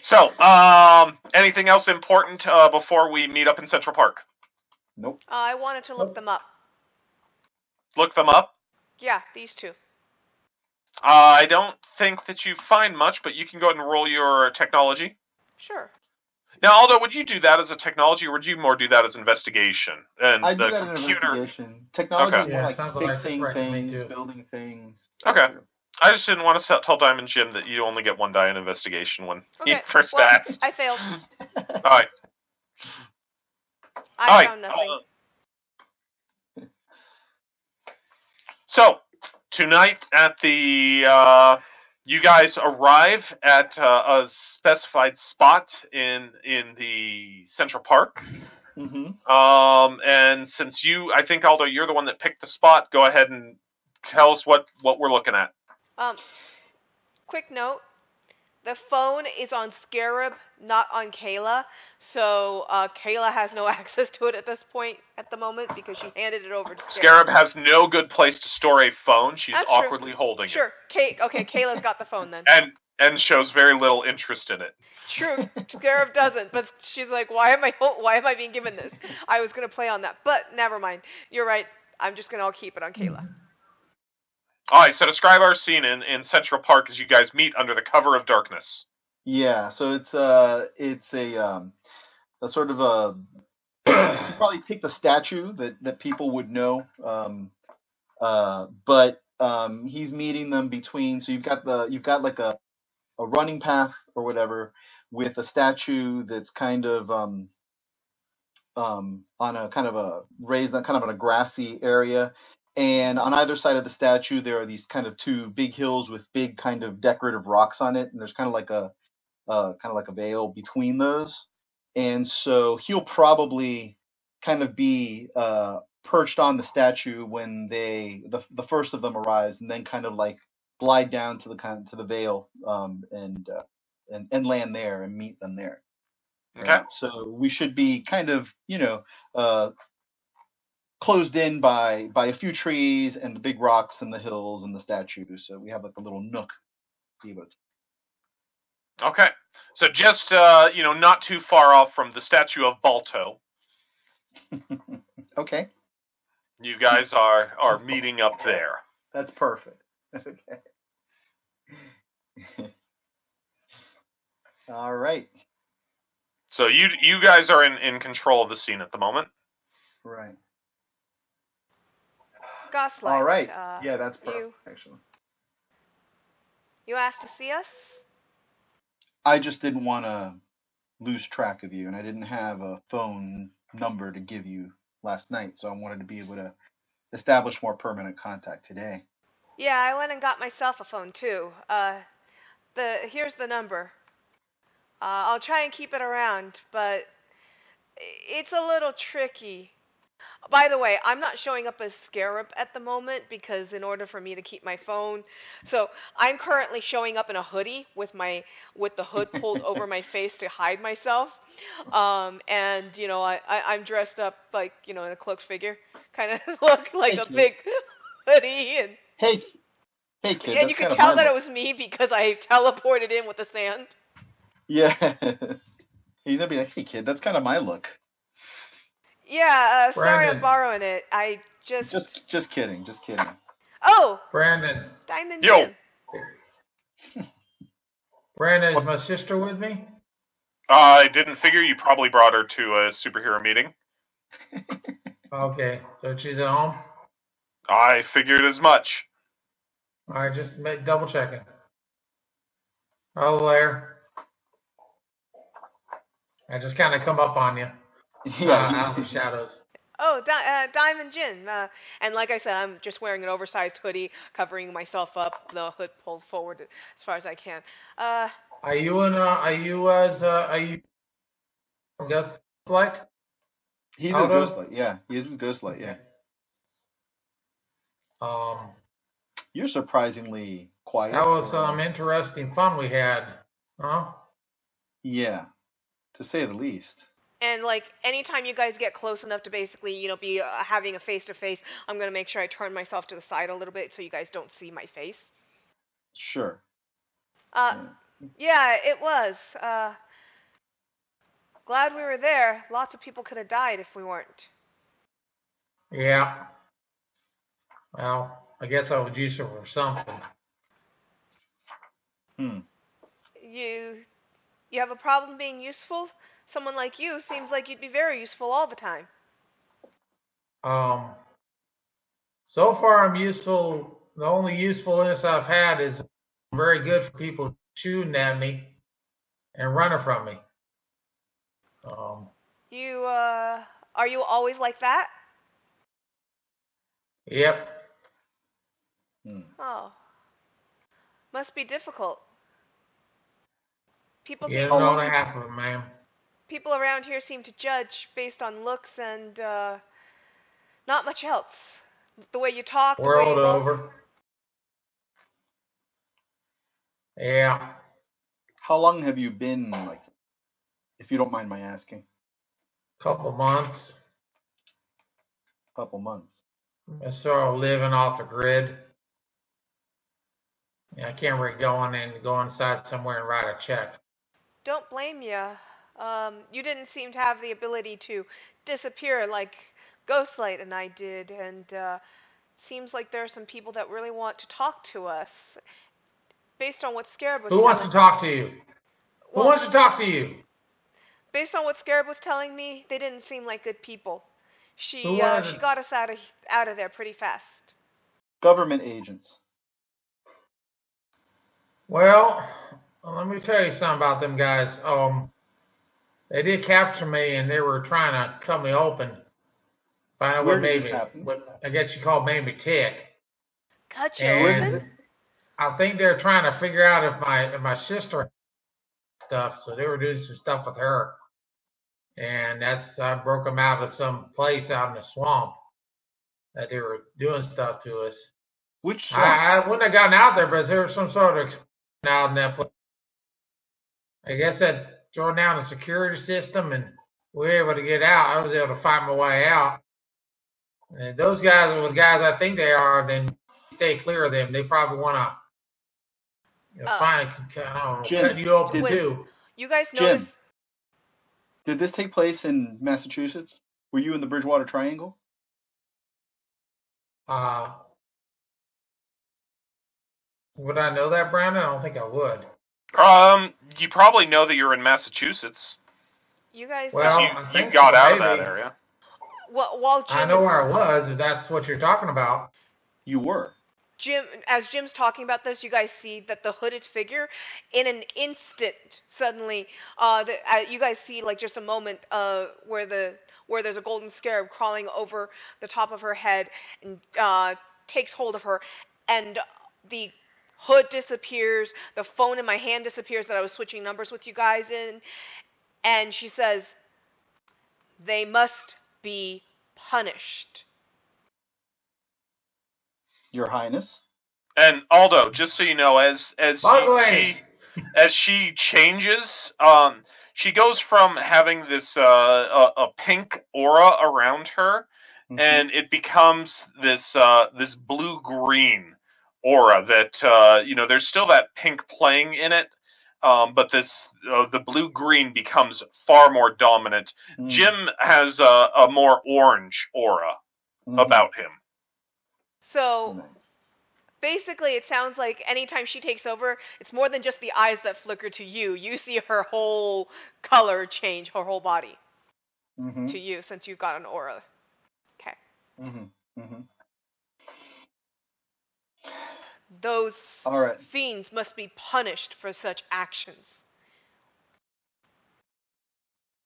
So, anything else important before we meet up in Central Park? Nope. I wanted to look them up. Look them up. Yeah, these two. I don't think that you find much, but you can go ahead and roll your technology. Sure. Now, Aldo, would you do that as a technology, or would you more do that as investigation? And I do the that in computer. investigation. Technology Okay. is more Yeah, like sounds fixing right to me things, too. building things. Okay. I just didn't want to tell Diamond Jim that you only get 1 die in investigation when he Okay. first Well, asked. I failed. All right. I All right. found nothing. So tonight at the you guys arrive at a specified spot in the Central Park. Mm-hmm. And since I think Aldo, you're the one that picked the spot. Go ahead and tell us what we're looking at. Quick note. The phone is on Scarab, not on Kayla. So Kayla has no access to it at this point, at the moment, because she handed it over to Scarab. Scarab has no good place to store a phone. She's That's awkwardly true. holding Sure. Okay, Kayla's got the phone then. it. And shows very little interest in it. True, Scarab doesn't, but she's like, why am I being given this? I was gonna play on that, but never mind. You're right. I'm just gonna all keep it on Kayla. All right, so describe our scene in Central Park as you guys meet under the cover of darkness. Yeah, so it's a sort of a you should probably pick the statue that people would know. But he's meeting them between. So you've got like a running path or whatever with a statue that's kind of on a kind of a raised, kind of on a grassy area. And on either side of the statue, there are these kind of two big hills with big kind of decorative rocks on it, and there's kind of like a veil between those. And so he'll probably kind of be perched on the statue when the first of them arrives, and then kind of like glide down to the veil, and land there and meet them there. Okay. Right? So we should be kind of closed in by a few trees and the big rocks and the hills and the statue. So we have like a little nook to be able to. Okay. So just not too far off from the statue of Balto. Okay. You guys are meeting up there. That's perfect. That's okay. All right. So you guys are in control of the scene at the moment. Right. Goslight. All right. Yeah, that's perfect, actually. You asked to see us? I just didn't want to lose track of you, and I didn't have a phone number to give you last night, so I wanted to be able to establish more contact today. Yeah, I went and got myself a phone too. Here's the number. I'll try and keep it around, but it's a little tricky. By the way, I'm not showing up as Scarab at the moment because in order for me to keep my phone, so I'm currently showing up in a hoodie with the hood pulled over my face to hide myself, and I'm dressed up like in a cloaked figure, kind of look like a big hoodie, and hey kid, and you could tell that it was me because I teleported in with the sand. Yeah. He's gonna be like, hey kid, that's kind of my look. Yeah, sorry I'm borrowing it. I just kidding. Oh! Brandon. Diamond Yo. Jim. Brandon, is my sister with me? I didn't figure. You probably brought her to a superhero meeting. Okay, so she's at home? I figured as much. All right, just double checking. Hello there. I just kind of come up on you. Yeah. Out of the shadows. Oh, Diamond Jin. And like I said, I'm just wearing an oversized hoodie, covering myself up, the hood pulled forward as far as I can. Are you Ghost Light? He's his Ghostlight. Yeah, he is his Ghostlight. Yeah. You're surprisingly quiet. That was some interesting fun we had, huh? Yeah, to say the least. And like anytime you guys get close enough to basically, be having a face to face, I'm gonna make sure I turn myself to the side a little bit so you guys don't see my face. Sure. Yeah, it was. Glad we were there. Lots of people could have died if we weren't. Yeah. Well, I guess I would use it for something. You have a problem being useful? Someone like you seems like you'd be very useful all the time. So far I'm useful the only usefulness I've had is very good for people shooting at me and running from me. You are you always like that? Yep. Oh, must be difficult. People You seem How don't know long the have half of it, ma'am. people around here seem to judge based on looks and not much else. The way you talk, the way you World look. over. Yeah. how long have you been like, if you don't mind my asking? Couple months. Couple months. I sort of living off the grid. I can't really go inside somewhere and write a check. Don't blame you. You didn't seem to have the ability to disappear like Ghostlight and I did, and seems like there are some people that really want to talk to us. Based on what Scarab was Who wants telling, to talk to you? Who well, wants to talk to you? based on what Scarab was telling me, they didn't seem like good people. Who She wanted to? got us out of there pretty fast. Government agents. Well, let me tell you something about them guys. They did capture me, and they were trying to cut me open. Find out Where what did made this me, happen? what I guess you call made me tick. Cut you Where did open? And I think they're trying to figure out if my sister had stuff, so they were doing some stuff with her. And I broke them out of some place out in the swamp that they were doing stuff to us. which swamp? I wouldn't have gotten out there, but there was some sort of explosion out in that place. I guess that thrown down the security system and we were able to get out. I was able to fight my way out. And those guys are the guys I think they are, then stay clear of them. They probably want to find, I don't know, cut Jim, you open did Was too. you guys know Jim, there's did this take place in Massachusetts? Were you in the Bridgewater Triangle? Uh, would I know that, Brandon? I don't think I would. You probably know that you're in Massachusetts you guys because Well, know I you think got so, out of that maybe. area. while I Jim know is where I was, if that's what you're talking about. You were. As Jim's talking about this, you guys see that the hooded figure, in an instant, suddenly, you guys see like just a moment where there's a golden scarab crawling over the top of her head and takes hold of her, and the hood disappears. The phone in my hand disappears that I was switching numbers with you guys in, and she says, "They must be punished." Your Highness. And Aldo, just so you know, Bug lady. she changes, she goes from having this a pink aura around her, and it becomes this blue green aura that there's still that pink playing in it, but this the blue green becomes far more dominant. Jim has a more orange aura about him. So Nice. basically, it sounds like anytime she takes over, it's more than just the eyes that flicker to you. You see her whole color change, her whole body to you since you've got an aura. Okay. Those All right. fiends must be punished for such actions.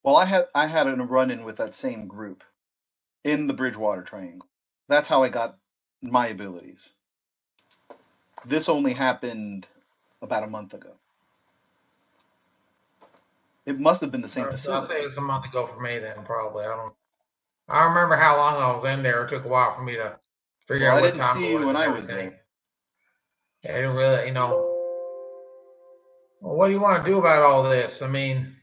Well, I had a run-in with that same group in the Bridgewater Triangle. That's how I got my abilities. This only happened about a month ago. It must have been the same I'll facility. say it's a month ago for me then, probably. I don't remember how long I was in there. It took a while for me to figure Well, out I what didn't time see it you was when and I was everything. there. I didn't really, well, what do you want to do about all this? I mean,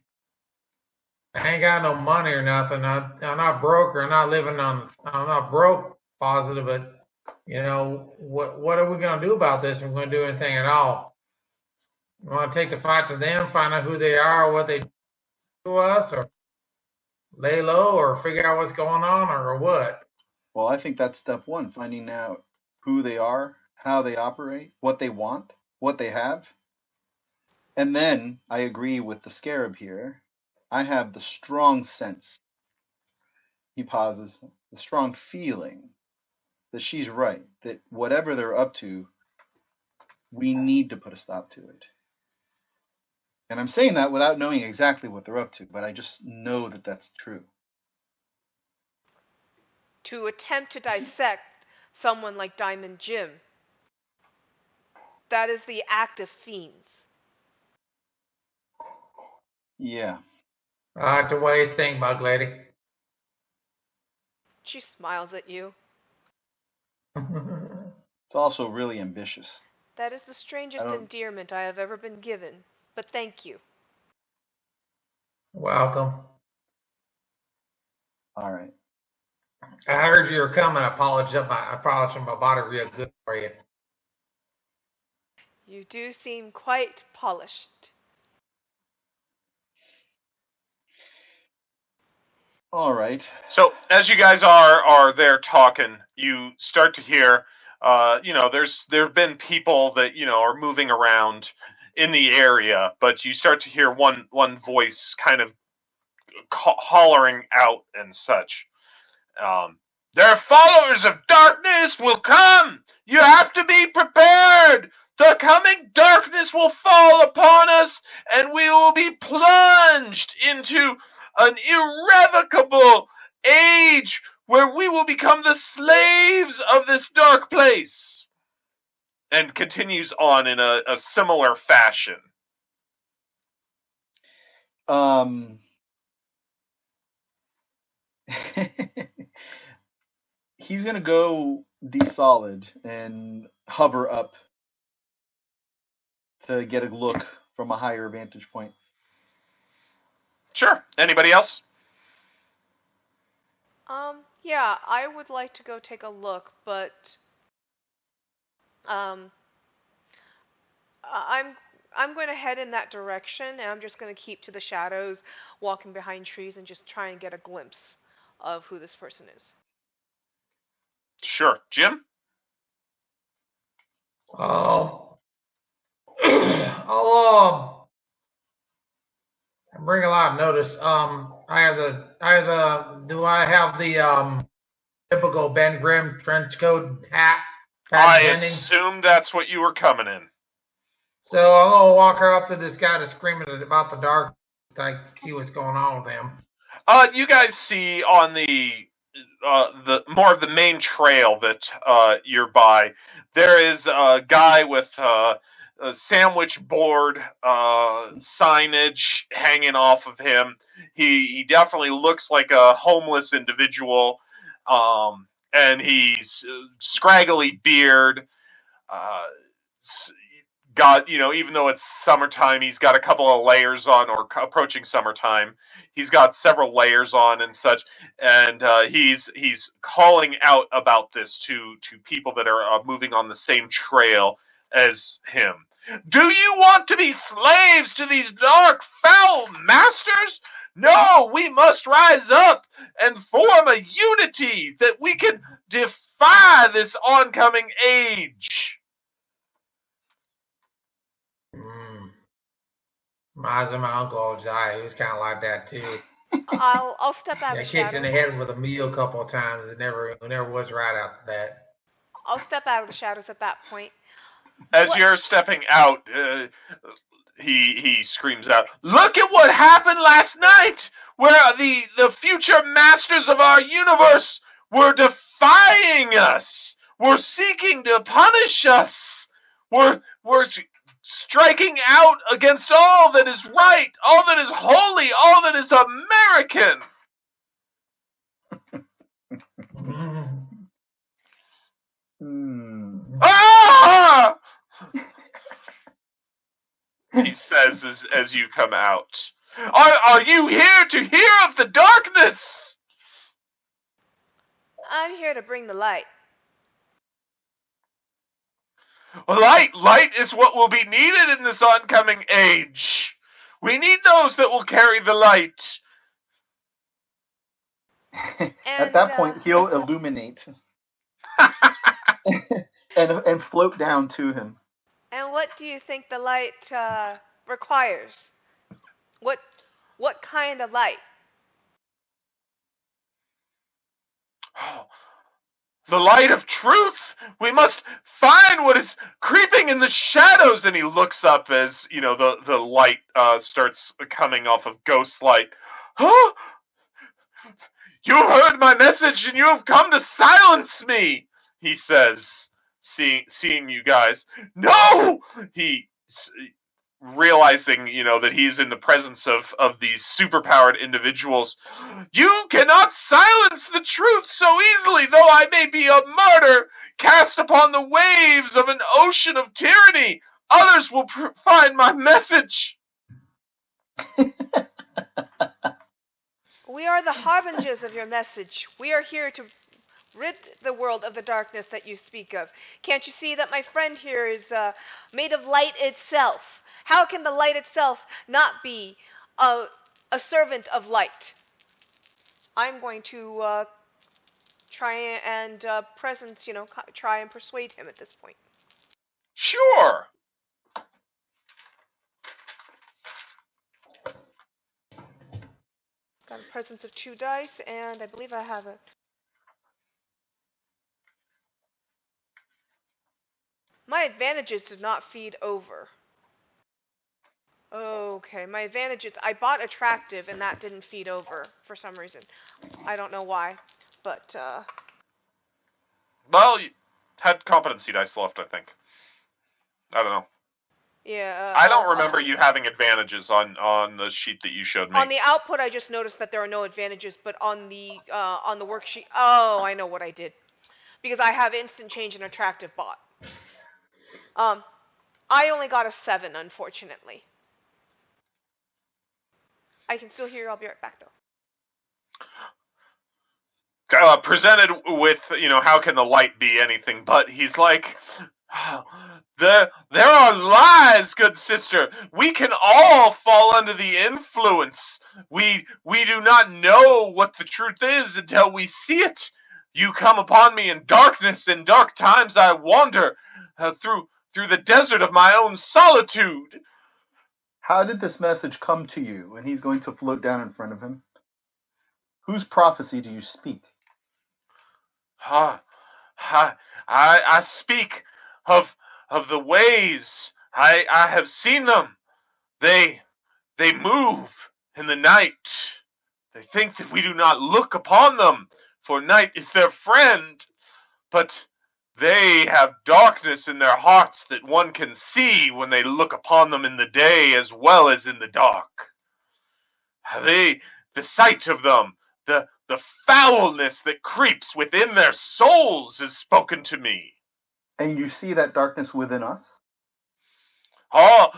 I ain't got no money or nothing. I'm not broke or I'm not broke positive, but what are we going to do about this? If we're going to do anything at all? We want to take the fight to them, find out who they are, what they do to us, or lay low, or figure out what's going on, or what? Well, I think that's step one, finding out who they are, how they operate, what they want, what they have. And then I agree with the scarab here. I have the strong sense, he pauses, the strong feeling that she's right, that whatever they're up to, we need to put a stop to it. And I'm saying that without knowing exactly what they're up to, but I just know that that's true. To attempt to dissect someone like Diamond Jim, that is the act of fiends. Yeah. The way you think, Bug Lady. She smiles at you. It's also really ambitious. That is the strangest endearment I have ever been given, but thank you. Welcome. All right. I heard you were coming. I polished my body real good for you. You do seem quite polished. All right. So as you guys are there talking, you start to hear, there have been people that are moving around in the area, but you start to hear one voice kind of hollering out and such. Their followers of darkness will come. You have to be prepared. The coming darkness will fall upon us, and we will be plunged into an irrevocable age where we will become the slaves of this dark place. And continues on in a similar fashion. He's gonna go desolid and hover up to get a look from a higher vantage point. Sure. Anybody else? Yeah, I would like to go take a look, but I'm going to head in that direction, and I'm just going to keep to the shadows, walking behind trees, and just try and get a glimpse of who this person is. Sure. Jim? I'll bring a lot of notice. Do I have the typical Ben Grimm trench coat hat? I assume that's what you were coming in. So I'm gonna walk her up to this guy that's screaming about the dark. I see what's going on with him. You guys see on the more of the main trail that you're by, there is a guy with a sandwich board signage hanging off of him. He definitely looks like a homeless individual, and he's scraggly beard. Got, even though it's summertime, he's got a couple of layers on, or approaching summertime. He's got several layers on and such, and he's calling out about this to people that are moving on the same trail as him. Do you want to be slaves to these dark, foul masters? No, we must rise up and form a unity that we can defy this oncoming age. Reminds me of my Uncle Jai. He was kind of like that too. I'll step out of the shadows. Kicked in the head with a meal a couple of times. It never was right after that. I'll step out of the shadows at that point. As you're stepping out, he screams out, "Look at what happened last night, where the future masters of our universe were defying us, were seeking to punish us, were striking out against all that is right, all that is holy, all that is American." Ah! He says as you come out. Are you here to hear of the darkness? I'm here to bring the light. Light is what will be needed in this oncoming age. We need those that will carry the light. At that point, he'll illuminate and float down to him. And what do you think the light requires? What kind of light? the light of truth. We must find what is creeping in the shadows. And he looks up as, the light starts coming off of ghost light. Huh? You have heard my message and you have come to silence me, he says, seeing you guys. No! He, realizing, that he's in the presence of these superpowered individuals. You cannot silence the truth so easily, though I may be a martyr cast upon the waves of an ocean of tyranny. Others will find my message. We are the harbingers of your message. We are here to rid the world of the darkness that you speak of. Can't you see that my friend here is made of light itself? How can the light itself not be a servant of light? I'm going to try and try and persuade him at this point. Sure. Got a presence of 2 dice, and I believe I have it. My advantages did not feed over. Okay, my advantages, I bought attractive and that didn't feed over for some reason. I don't know why, but Well, you had competency dice left, I think. I don't know. yeah. I don't remember you having advantages on the sheet that you showed me. On the output, I just noticed that there are no advantages, but on the worksheet, oh, I know what I did. Because I have instant change and attractive bot. I only got a 7, unfortunately. I can still hear you. I'll be right back, though. Presented with, how can the light be anything but, he's like, there are lies, good sister. We can all fall under the influence. We do not know what the truth is until we see it. You come upon me in darkness. In dark times I wander through the desert of my own solitude. How did this message come to you? And he's going to float down in front of him. Whose prophecy do you speak? I speak of the ways. I have seen them. They move in the night. They think that we do not look upon them, for night is their friend. But they have darkness in their hearts that one can see when they look upon them in the day as well as in the dark. The sight of them, the foulness that creeps within their souls is spoken to me. And you see that darkness within us? All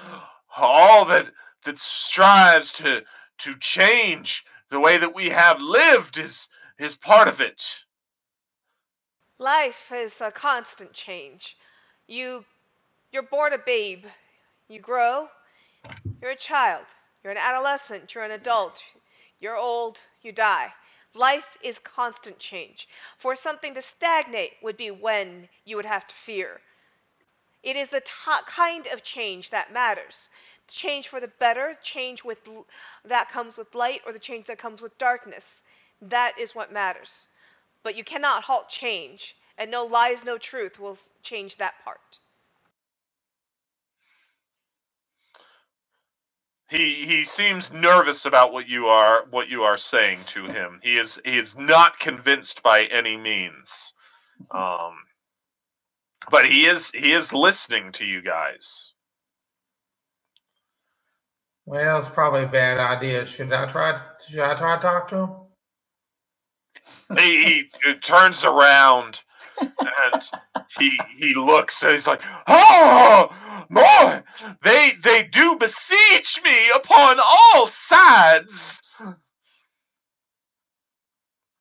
that strives to change the way that we have lived is part of it. Life is a constant change. You're born a babe. You grow. You're a child. You're an adolescent. You're an adult. You're old. You die. Life is constant change. For something to stagnate would be when you would have to fear. It is the kind of change that matters. Change for the better, change that comes with light, or the change that comes with darkness. That is what matters. But you cannot halt change, and no lies, no truth will change that part. He seems nervous about what you are saying to him. He is not convinced by any means. But he is listening to you guys. Well, it's probably a bad idea. Should I try to talk to him? He turns around and he looks and he's like, "Oh, boy, they do beseech me upon all sides."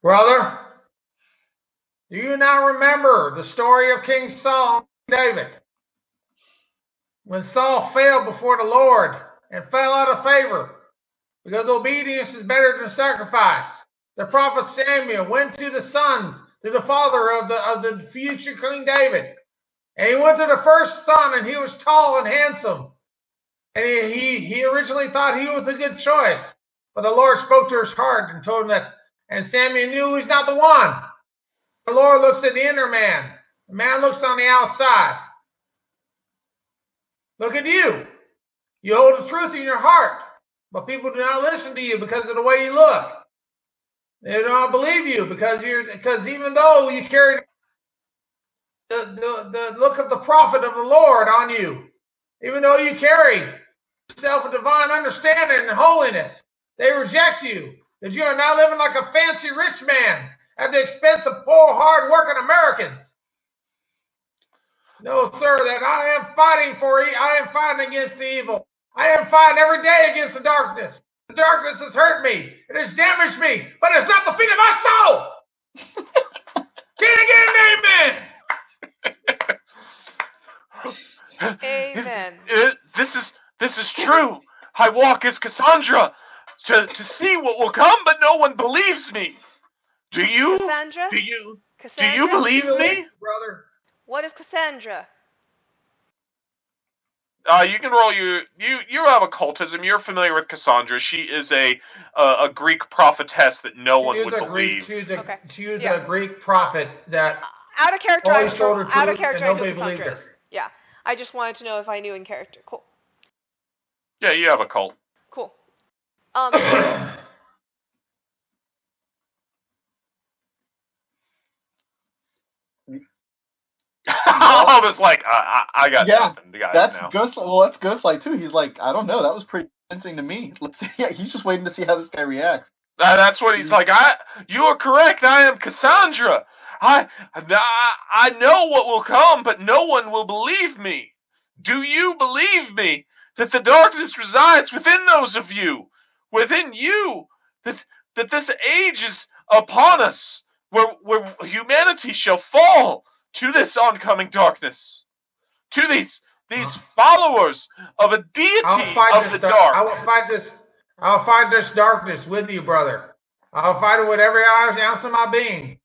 Brother, do you now remember the story of King Saul and David? When Saul failed before the Lord and fell out of favor, because obedience is better than sacrifice. The prophet Samuel went to the father of the future King David. And he went to the first son, and he was tall and handsome. And he originally thought he was a good choice. But the Lord spoke to his heart and told him that, and Samuel knew he's not the one. The Lord looks at the inner man. The man looks on the outside. Look at you. You hold the truth in your heart, but people do not listen to you because of the way you look. They do not believe you because even though you carry the look of the prophet of the Lord on you, even though you carry yourself a divine understanding and holiness, they reject you. That you are not living like a fancy rich man at the expense of poor, hard-working Americans. No, sir, that I am fighting against the evil. I am fighting every day against the darkness. The darkness has hurt me. It has damaged me, but it's not the feet of my soul. Can I get an amen? Amen. This is true. I walk as Cassandra to see what will come, but no one believes me. Do you? Cassandra? Do you Cassandra? believe me? Brother? What is Cassandra? You can roll you have occultism. You're familiar with Cassandra. She is a Greek prophetess that no one would believe. She was Yeah. a Greek prophet that Out of character, always I told her out of truth character, and I know nobody believed Cassandra her. is. Yeah. I just wanted to know if I knew in character. Cool. Yeah, you have a cult. Cool. I was like, I got nothing, guys. That's now. Ghostlight. Well, that's Ghostlight too. He's like, I don't know. That was pretty convincing to me. Let's see. Yeah, he's just waiting to see how this guy reacts. That's what he's like. You are correct. I am Cassandra. I know what will come, but no one will believe me. Do you believe me that the darkness resides within those of you, within you, that this age is upon us, where humanity shall fall to this oncoming darkness, to these followers of a deity of the dark. I'll fight this darkness with you, brother. I'll fight it with every ounce of my being.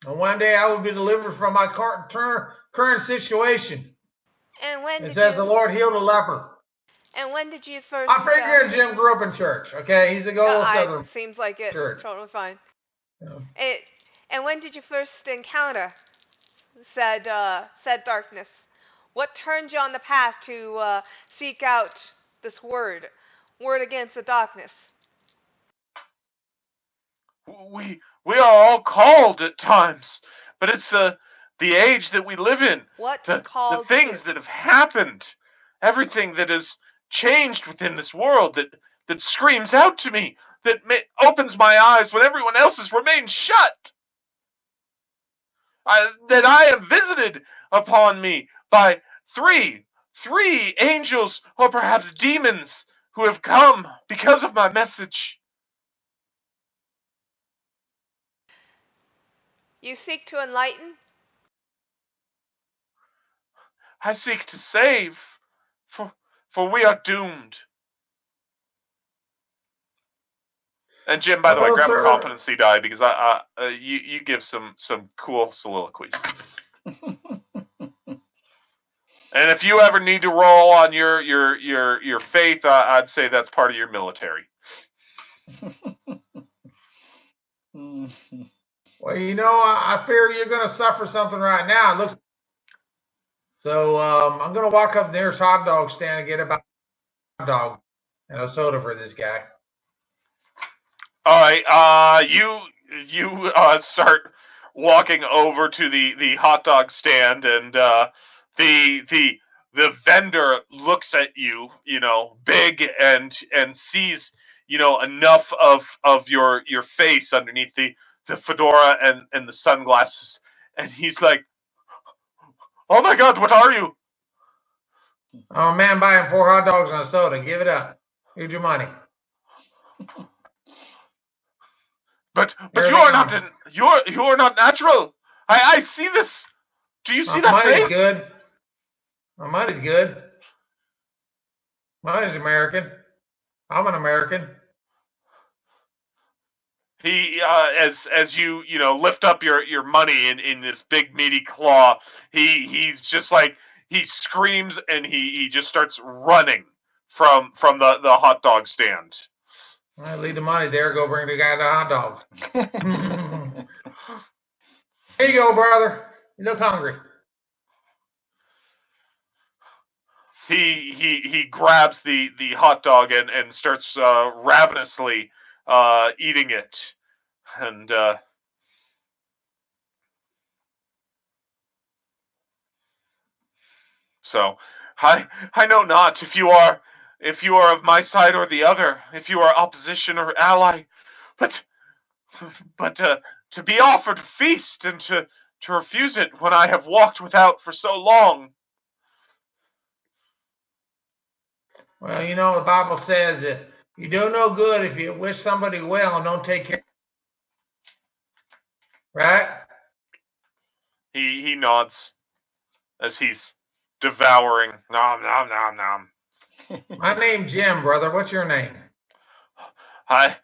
And one day I will be delivered from my current situation. And when it says the Lord healed a leper. And when did you first? I'm pretty sure Jim grew up in church. Okay, he's a good old Southern. Seems like it. Church. Totally fine. Yeah. And when did you first encounter said darkness? What turned you on the path to seek out this word against the darkness? We are all called at times, but it's the age that we live in. The things that have happened, everything that has changed within this world that screams out to me, that opens my eyes when everyone else's remain shut. That I am visited upon me by three angels, or perhaps demons, who have come because of my message. You seek to enlighten? I seek to save, for we are doomed. And Jim, by the way, grab a competency die, because you give some cool soliloquies. And if you ever need to roll on your faith, I'd say that's part of your military. Well, I fear you're going to suffer something right now. It looks. So I'm going to walk up near his hot dog stand and get a hot dog and a soda for this guy. All right. You start walking over to the hot dog stand, and the vendor looks at you, big, and sees, enough of your face underneath the fedora and the sunglasses, and he's like, "Oh my God, what are you?" "I'm a man buying 4 hot dogs and a soda. Give it up. Here's your money." But you are not natural. I see this. Do you see that face? Good. My money's good. Money's American. I'm an American. He as you lift up your money in this big meaty claw, he's just like, he screams, and he just starts running from the hot dog stand. I leave the money there. Go bring the guy the hot dogs. Here you go, brother. You look hungry. He grabs the hot dog and starts ravenously eating it, and so I know not if you are of my side or the other, if you are opposition or ally, but but to be offered a feast and to refuse it when I have walked without for so long. Well, you know, the Bible says that you do no good if you wish somebody well and don't take care. Right? He nods as he's devouring. Nom nom nom nom. My name's Jim, brother. What's your name? I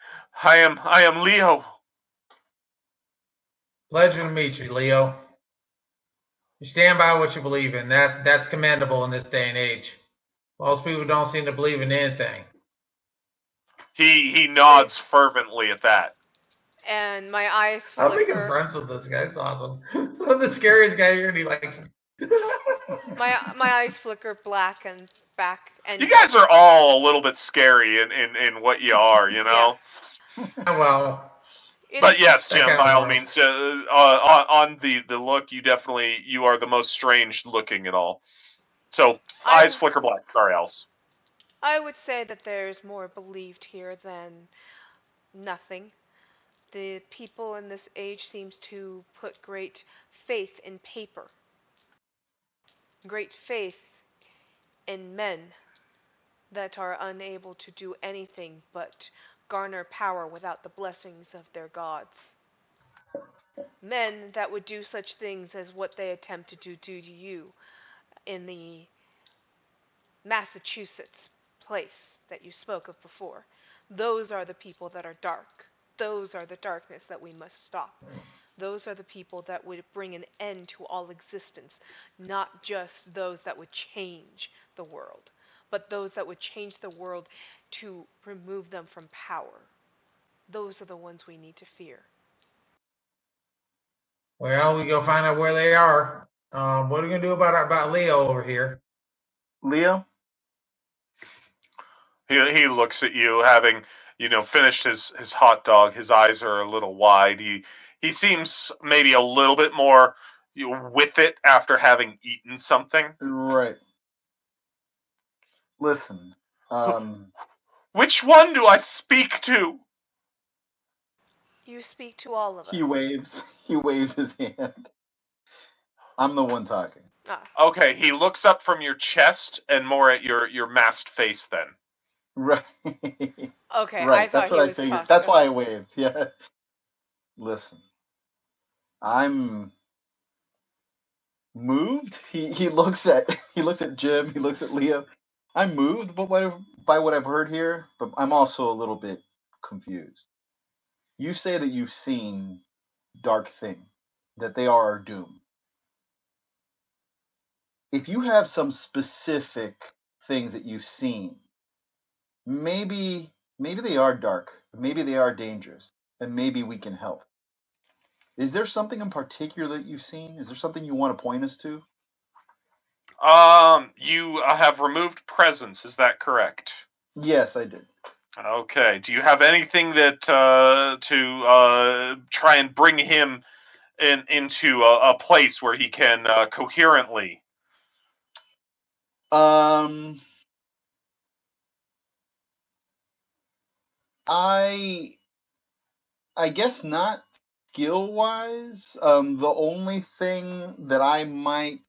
I am Leo. Pleasure to meet you, Leo. You stand by what you believe in. That's commendable in this day and age. Most people don't seem to believe in anything. He nods fervently at that. And my eyes I'm making flicker. friends with this guy. It's awesome. I'm the scariest guy here, and he likes me. My eyes flicker black and back and You guys are all a little bit scary in what you are, you know. Well, But yes, that Jim, kind by of all world. means, on the look, you are the most strange looking at all. So eyes I flicker black. Sorry, Alice. I would say that there's more believed here than nothing. The people in this age seems to put great faith in paper, great faith in men that are unable to do anything but garner power without the blessings of their gods. Men that would do such things as what they attempt to do to you in the Massachusetts place that you spoke of before. Those are the people that are dark. Those are the darkness that we must stop. Those are the people that would bring an end to all existence, not just those that would change the world, but those that would change the world to remove them from power. Those are the ones we need to fear. Well, we go find out where they are. What are we gonna do about Leo over here? Leo? He looks at you, having finished his hot dog. His eyes are a little wide. He seems maybe a little bit more with it after having eaten something. Right. Listen. Which one do I speak to? You speak to all of He us. waves. He waves his hand. I'm the one talking. Ah, Okay, he looks up from your chest and more at your masked face then. Right. okay, I Right. thought That's he what I was figured. talking. That's why I waved. Yeah. Listen. I'm moved. He looks at Jim. He looks at Leo. I'm moved by what I've heard here, but I'm also a little bit confused. You say that you've seen Dark Thing, that they are our doom. If you have some specific things that you've seen, maybe they are dark, maybe they are dangerous, and maybe we can help. Is there something in particular that you've seen? Is there something you want to point us to? You have removed presence. Is that correct? Yes, I did. Okay. Do you have anything that to try and bring him into a place where he can coherently? Um, I I guess not skill wise. The only thing that I might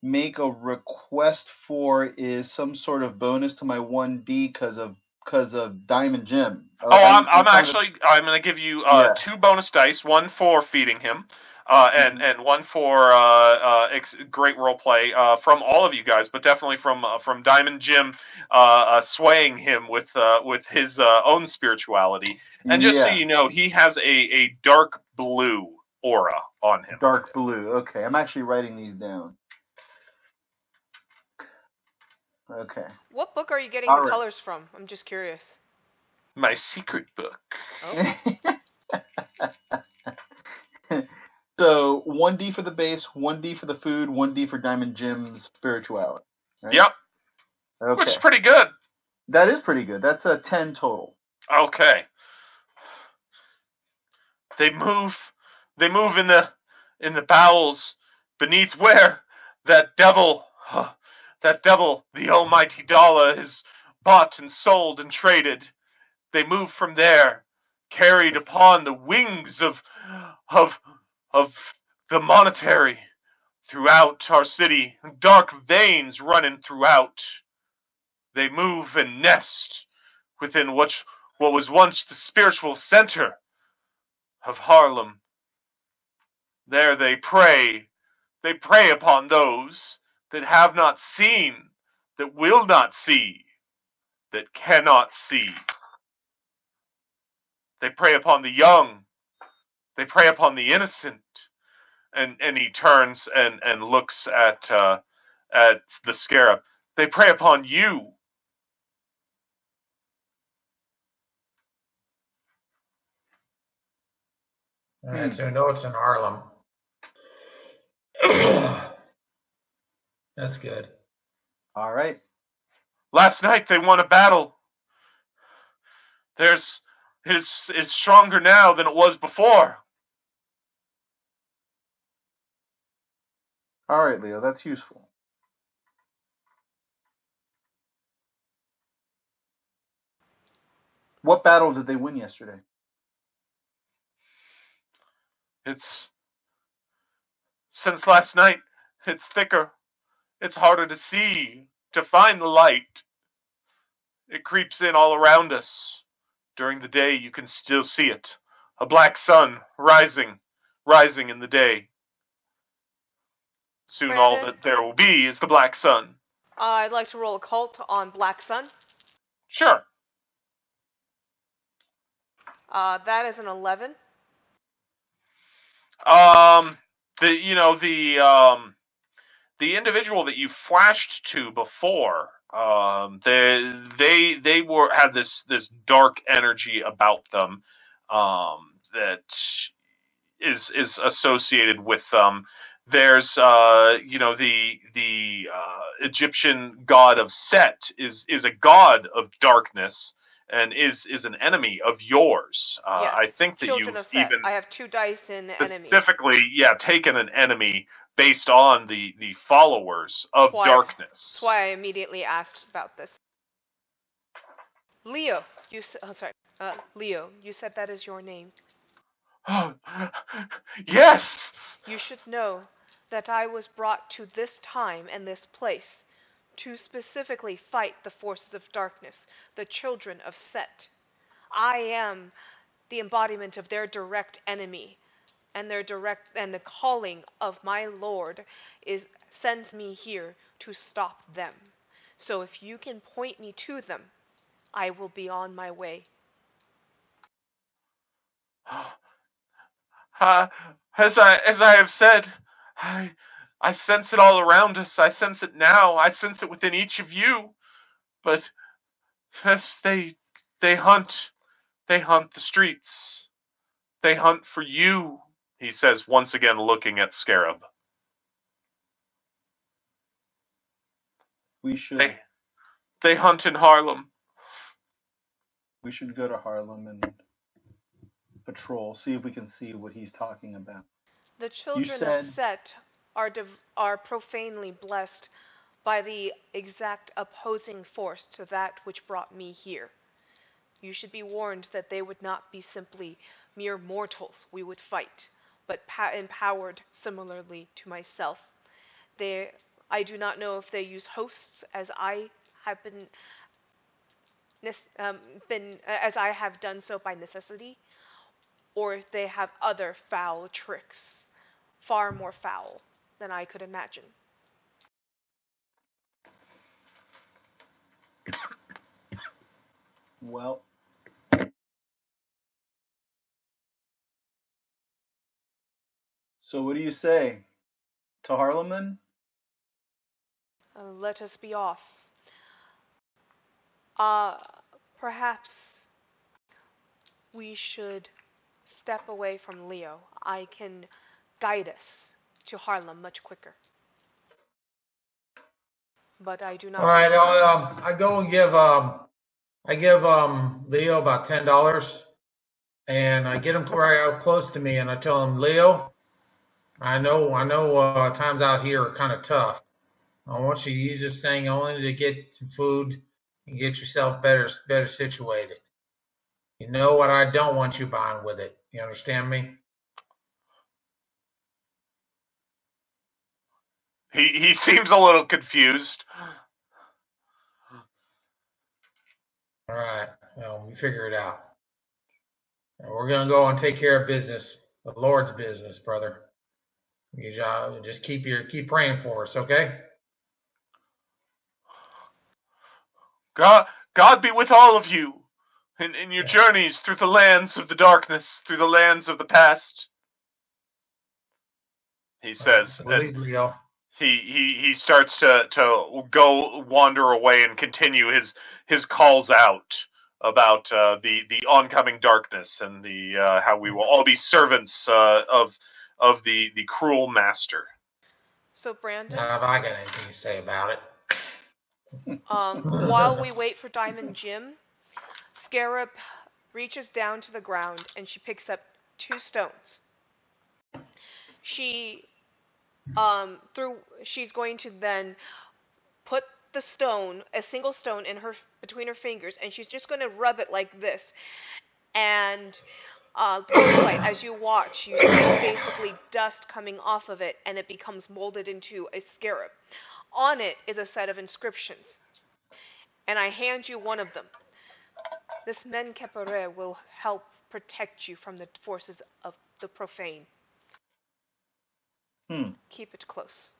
make a request for is some sort of bonus to my 1D because of Diamond Gem. Oh, I'm kind of I'm going to give you yeah. two bonus dice, one for feeding him, Mhm. and one for great role play from all of you guys, but definitely from Diamond Jim swaying him with his own spirituality. And just so Yeah, you know, he has a dark blue aura on him. dark blue. Okay, I'm actually writing these down. Okay. What book are you getting the All right. colors from? I'm just curious. My secret book. Oh, So So 1D for the base, 1D for the food, 1D for Diamond Jim's spirituality. Right? Yep, which Okay. is pretty good. That is pretty good. That's a 10 total. Okay. They move in the bowels beneath where that devil, the almighty dollar, is bought and sold and traded. They move from there, carried upon the wings of the monetary throughout our city, dark veins running throughout. They move and nest within what was once the spiritual center of Harlem. There they prey. They prey upon those that have not seen, that will not see, that cannot see. They prey upon the young. They prey upon the innocent. And he turns and looks at the scarab. They prey upon you. All right, so we know it's in Harlem. That's good. All right. Last night they won a battle. It's stronger now than it was before. All right, Leo, that's useful. What battle did they win yesterday? It's since last night. It's thicker. It's harder to see, to find the light. It creeps in all around us. During the day, you can still see it. A black sun rising in the day. Soon all Brandon, that there will be is the black sun. I'd like to roll occult on Black Sun. Sure. That is an 11. Um, the individual that you flashed to before, they had this dark energy about them, that is associated with them. There's the Egyptian god of Set is a god of darkness and is an enemy of yours. Yes. I think that Children you've of Set. even I have 2 dice in enemy. specifically, taken an enemy based on the followers of darkness. That's why I immediately asked about this. Leo, Leo, you said that is your name. Yes. You should know that I was brought to this time and this place to specifically fight the forces of darkness, the children of Set. I am the embodiment of their direct enemy, and the calling of my Lord sends me here to stop them. So if you can point me to them, I will be on my way. As I have said, I sense it all around us. I sense it now. I sense it within each of you. But yes, they hunt. They hunt the streets. They hunt for you, he says, once again looking at Scarab. We should They hunt in Harlem. we should go to Harlem and patrol, see if we can see what he's talking about. The children of Set are profanely blessed by the exact opposing force to that which brought me here. You should be warned that they would not be simply mere mortals we would fight, but empowered similarly to myself. I do not know if they use hosts as I have as I have done so by necessity, or if they have other foul tricks, far more foul than I could imagine. Well, so what do you say? To Harlem then? Let us be off. Uh, Perhaps we should step away from Leo. I can guide us to Harlem much quicker. But I do not. All right, I go and give Leo about $10, and I get him right out close to me, and I tell him, Leo, I know, times out here are kind of tough. I want you to use this thing only to get some food and get yourself better situated. You know what I don't want you buying with it. You understand me? He seems a little confused. All right. Well, we figure it out. And we're gonna go and take care of business, the Lord's business, brother. You just keep praying for us, okay? God be with all of you in your Yeah. journeys through the lands of the darkness, through the lands of the past. He says, and Believe Leo. he starts to go wander away and continue his calls out about the oncoming darkness and the how we will all be servants of the cruel master. So Brandon, Not if I got anything to say about it. while we wait for Diamond Jim, Scarab reaches down to the ground and she picks up 2 stones. She she's going to then put the stone, a single stone, in her between her fingers, and she's just going to rub it like this. And Ghostlight, as you watch, you see basically dust coming off of it, and it becomes molded into a scarab. On it is a set of inscriptions, and I hand you one of them. This Menkepere will help protect you from the forces of the profane. Keep it close.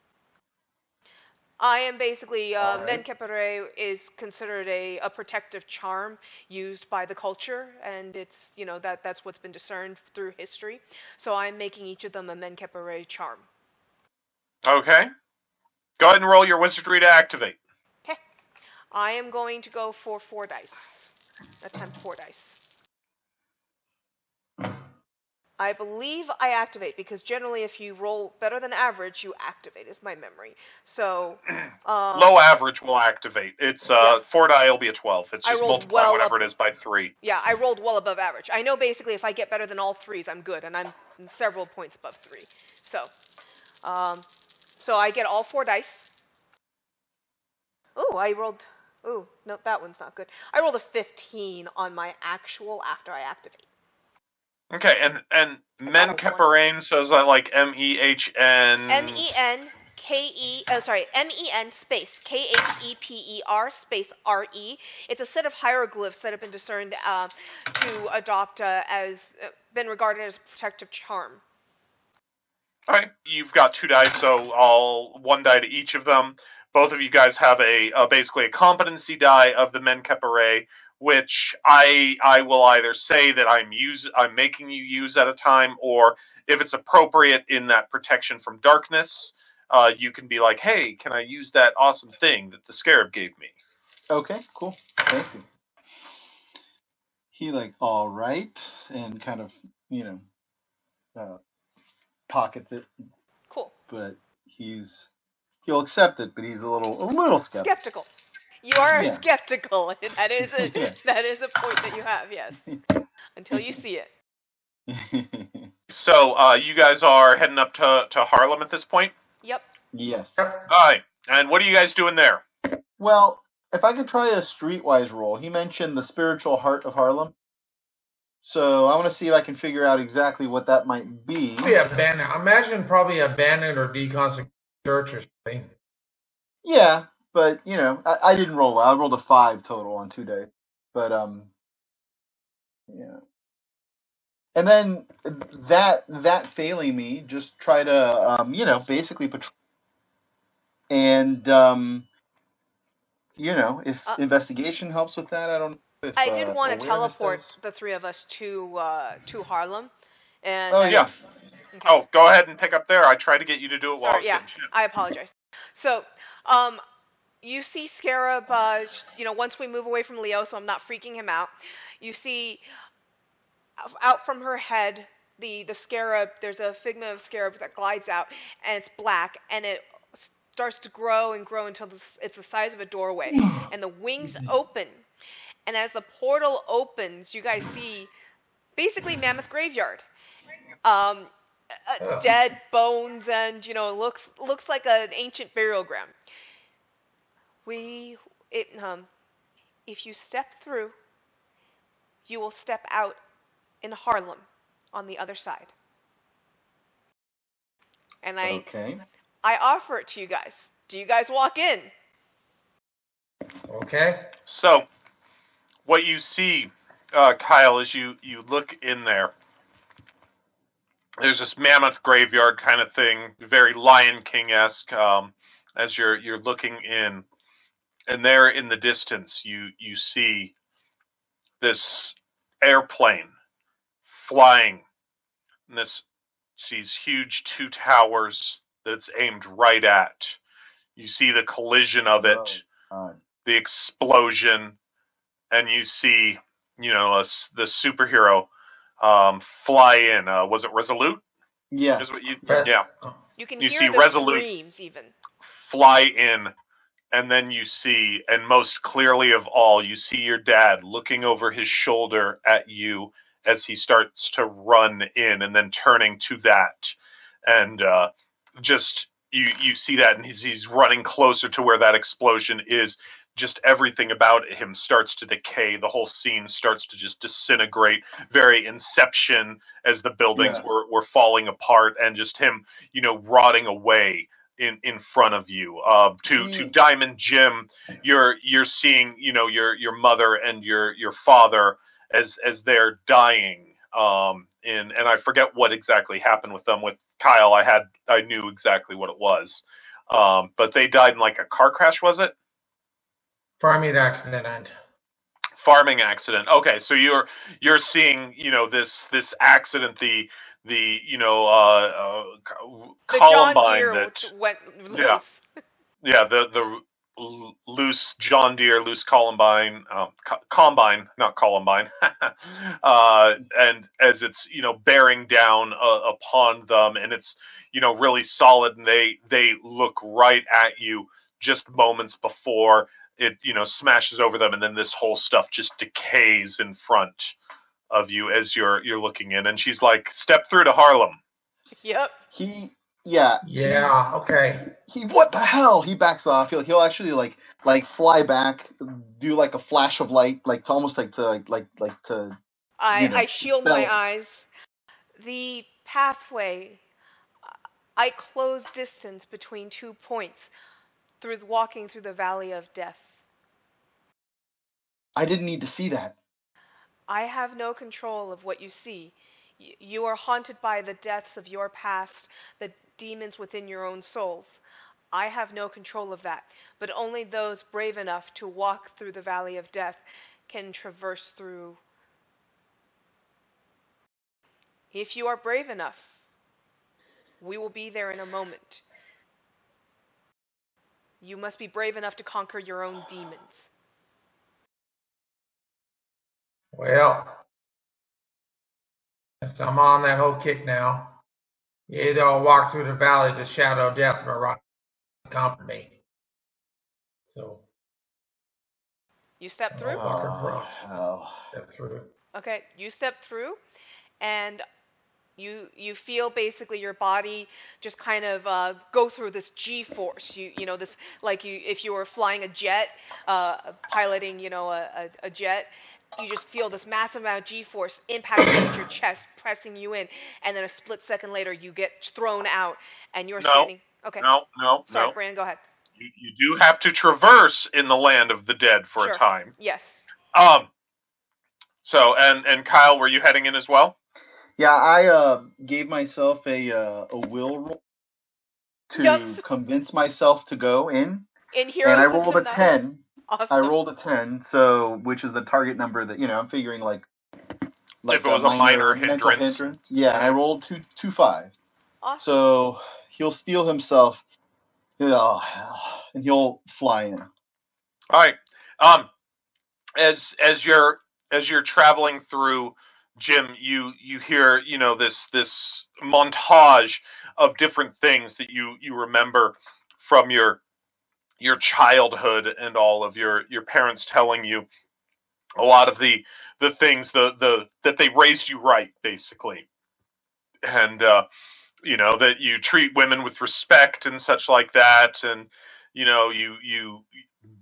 I am basically, All right. Menkepere is considered a protective charm used by the culture, and it's, that's what's been discerned through history. So I'm making each of them a Menkepere charm. Okay, go ahead and roll your wizardry to activate. Okay. I am going to go for 4 dice. Attempt 4 dice. I believe I activate, because generally if you roll better than average, you activate, is my memory. So, low average will activate. It's 4 die will be a 12. It's just multiply whatever it is by 3. Yeah, I rolled well above average. I know basically if I get better than all 3s, I'm good, and I'm several points above 3. So, so I get all 4 dice. Ooh, ooh, no, that one's not good. I rolled a 15 on my actual after I activate. Okay, and Menkeperain, so is that like MEHN? MEN space KHEPER space RE. It's a set of hieroglyphs that have been discerned to adopt as been regarded as a protective charm. All right, you've got 2 dice, so I'll 1 die to each of them. Both of you guys have basically a competency die of the Menkepere, which I will either say that I'm making you use at a time, or if it's appropriate in that protection from darkness, you can be like, hey, can I use that awesome thing that the scarab gave me? Okay, cool. Thank you. He all right, and kind of, pockets it. Cool. But he'll accept it, but he's a little skeptical. You are skeptical. That is a point that you have, yes. Until you see it. So you guys are heading up to Harlem at this point? Yep. Yes. All right. And what are you guys doing there? Well, if I could try a streetwise roll, he mentioned the spiritual heart of Harlem. So I want to see if I can figure out exactly what that might be. Abandoned. I imagine probably abandoned or deconsecrated church or something. Yeah, but I didn't roll well. I rolled a 5 total on 2 days. But yeah. And then that failing me, just try to basically patrol. And if investigation helps with that, I don't know. I did want to teleport the 3 of us to Harlem. And yeah. Okay. Oh, go ahead and pick up there. I tried to get you to do it while I was getting shit. I apologize. So, you see Scarab, once we move away from Leo, so I'm not freaking him out, you see out from her head the scarab. There's a figment of scarab that glides out, and it's black, and it starts to grow and grow until it's the size of a doorway, and the wings open. And as the portal opens, you guys see basically Mammoth Graveyard. Um, Dead bones, and looks like an ancient burial ground. If you step through, you will step out in Harlem on the other side. And Okay. I offer it to you guys. Do you guys walk in? Okay. So, what you see, Kyle, is you look in there. There's this mammoth graveyard kind of thing, very Lion King-esque. As you're looking in, and there in the distance, you see this airplane flying. And these huge two towers that it's aimed right at. You see the collision of it, the explosion, and you see, the superhero fly in. Was it Resolute? Yeah. Is what Yeah. You can You hear see the Resolute screams even. fly in, and then you see, and most clearly of all, you see your dad looking over his shoulder at you as he starts to run in, and then turning to that, and just you see that, and he's running closer to where that explosion is. Just everything about him starts to decay. The whole scene starts to just disintegrate. Very Inception, as the buildings were falling apart, and just him, rotting away in front of you. To Diamond Jim, you're seeing, your mother and your father as they're dying. And I forget what exactly happened with them. With Kyle, I knew exactly what it was. But they died in like a car crash, was it? Farming accident. Farming accident. Okay, so you're seeing, this accident, the John Columbine Deere that went yeah loose. yeah the loose John Deere, loose Columbine, Combine, not Columbine, and as it's bearing down upon them, and it's really solid, and they look right at you just moments before it smashes over them, and then this whole stuff just decays in front of you as you're looking in, and she's like, "Step through to Harlem." Yep. Yeah. Okay. What the hell? He backs off. He'll actually like fly back, do like a flash of light, like to almost like to I shield my spell. eyes. The pathway. I close distance between 2 points walking through the valley of death. I didn't need to see that. I have no control of what you see. You are haunted by the deaths of your past, the demons within your own souls. I have no control of that, but only those brave enough to walk through the valley of death can traverse through. If you are brave enough, we will be there in a moment. You must be brave enough to conquer your own demons. Well, since I'm on that whole kick now, you either I'll walk through the valley to shadow of death or rock comfort me. So You step through? Step through. Okay, you step through, and you feel basically your body just kind of go through this G-force. This, like if you were flying a jet, piloting a jet. You just feel this massive amount of G-force impacting against your chest, pressing you in, and then a split second later you get thrown out, and you're standing. Okay. No. Sorry, Brandon, go ahead. You do have to traverse in the land of the dead for Sure. a time. Yes. So and Kyle, were you heading in as well? Yeah, I gave myself a will roll to convince myself to go in. In And I Heroes rolled System a 10. Awesome. I rolled a 10, so which is the target number that I'm figuring like if it was a minor mental hindrance. Yeah, and I rolled two 5. Awesome. So he'll steel himself, and he'll fly in. All right. As you're traveling through Jim, you hear, this montage of different things that you remember from your childhood, and all of your parents telling you a lot of the things, the that they raised you right, basically. And that you treat women with respect and such like that, and you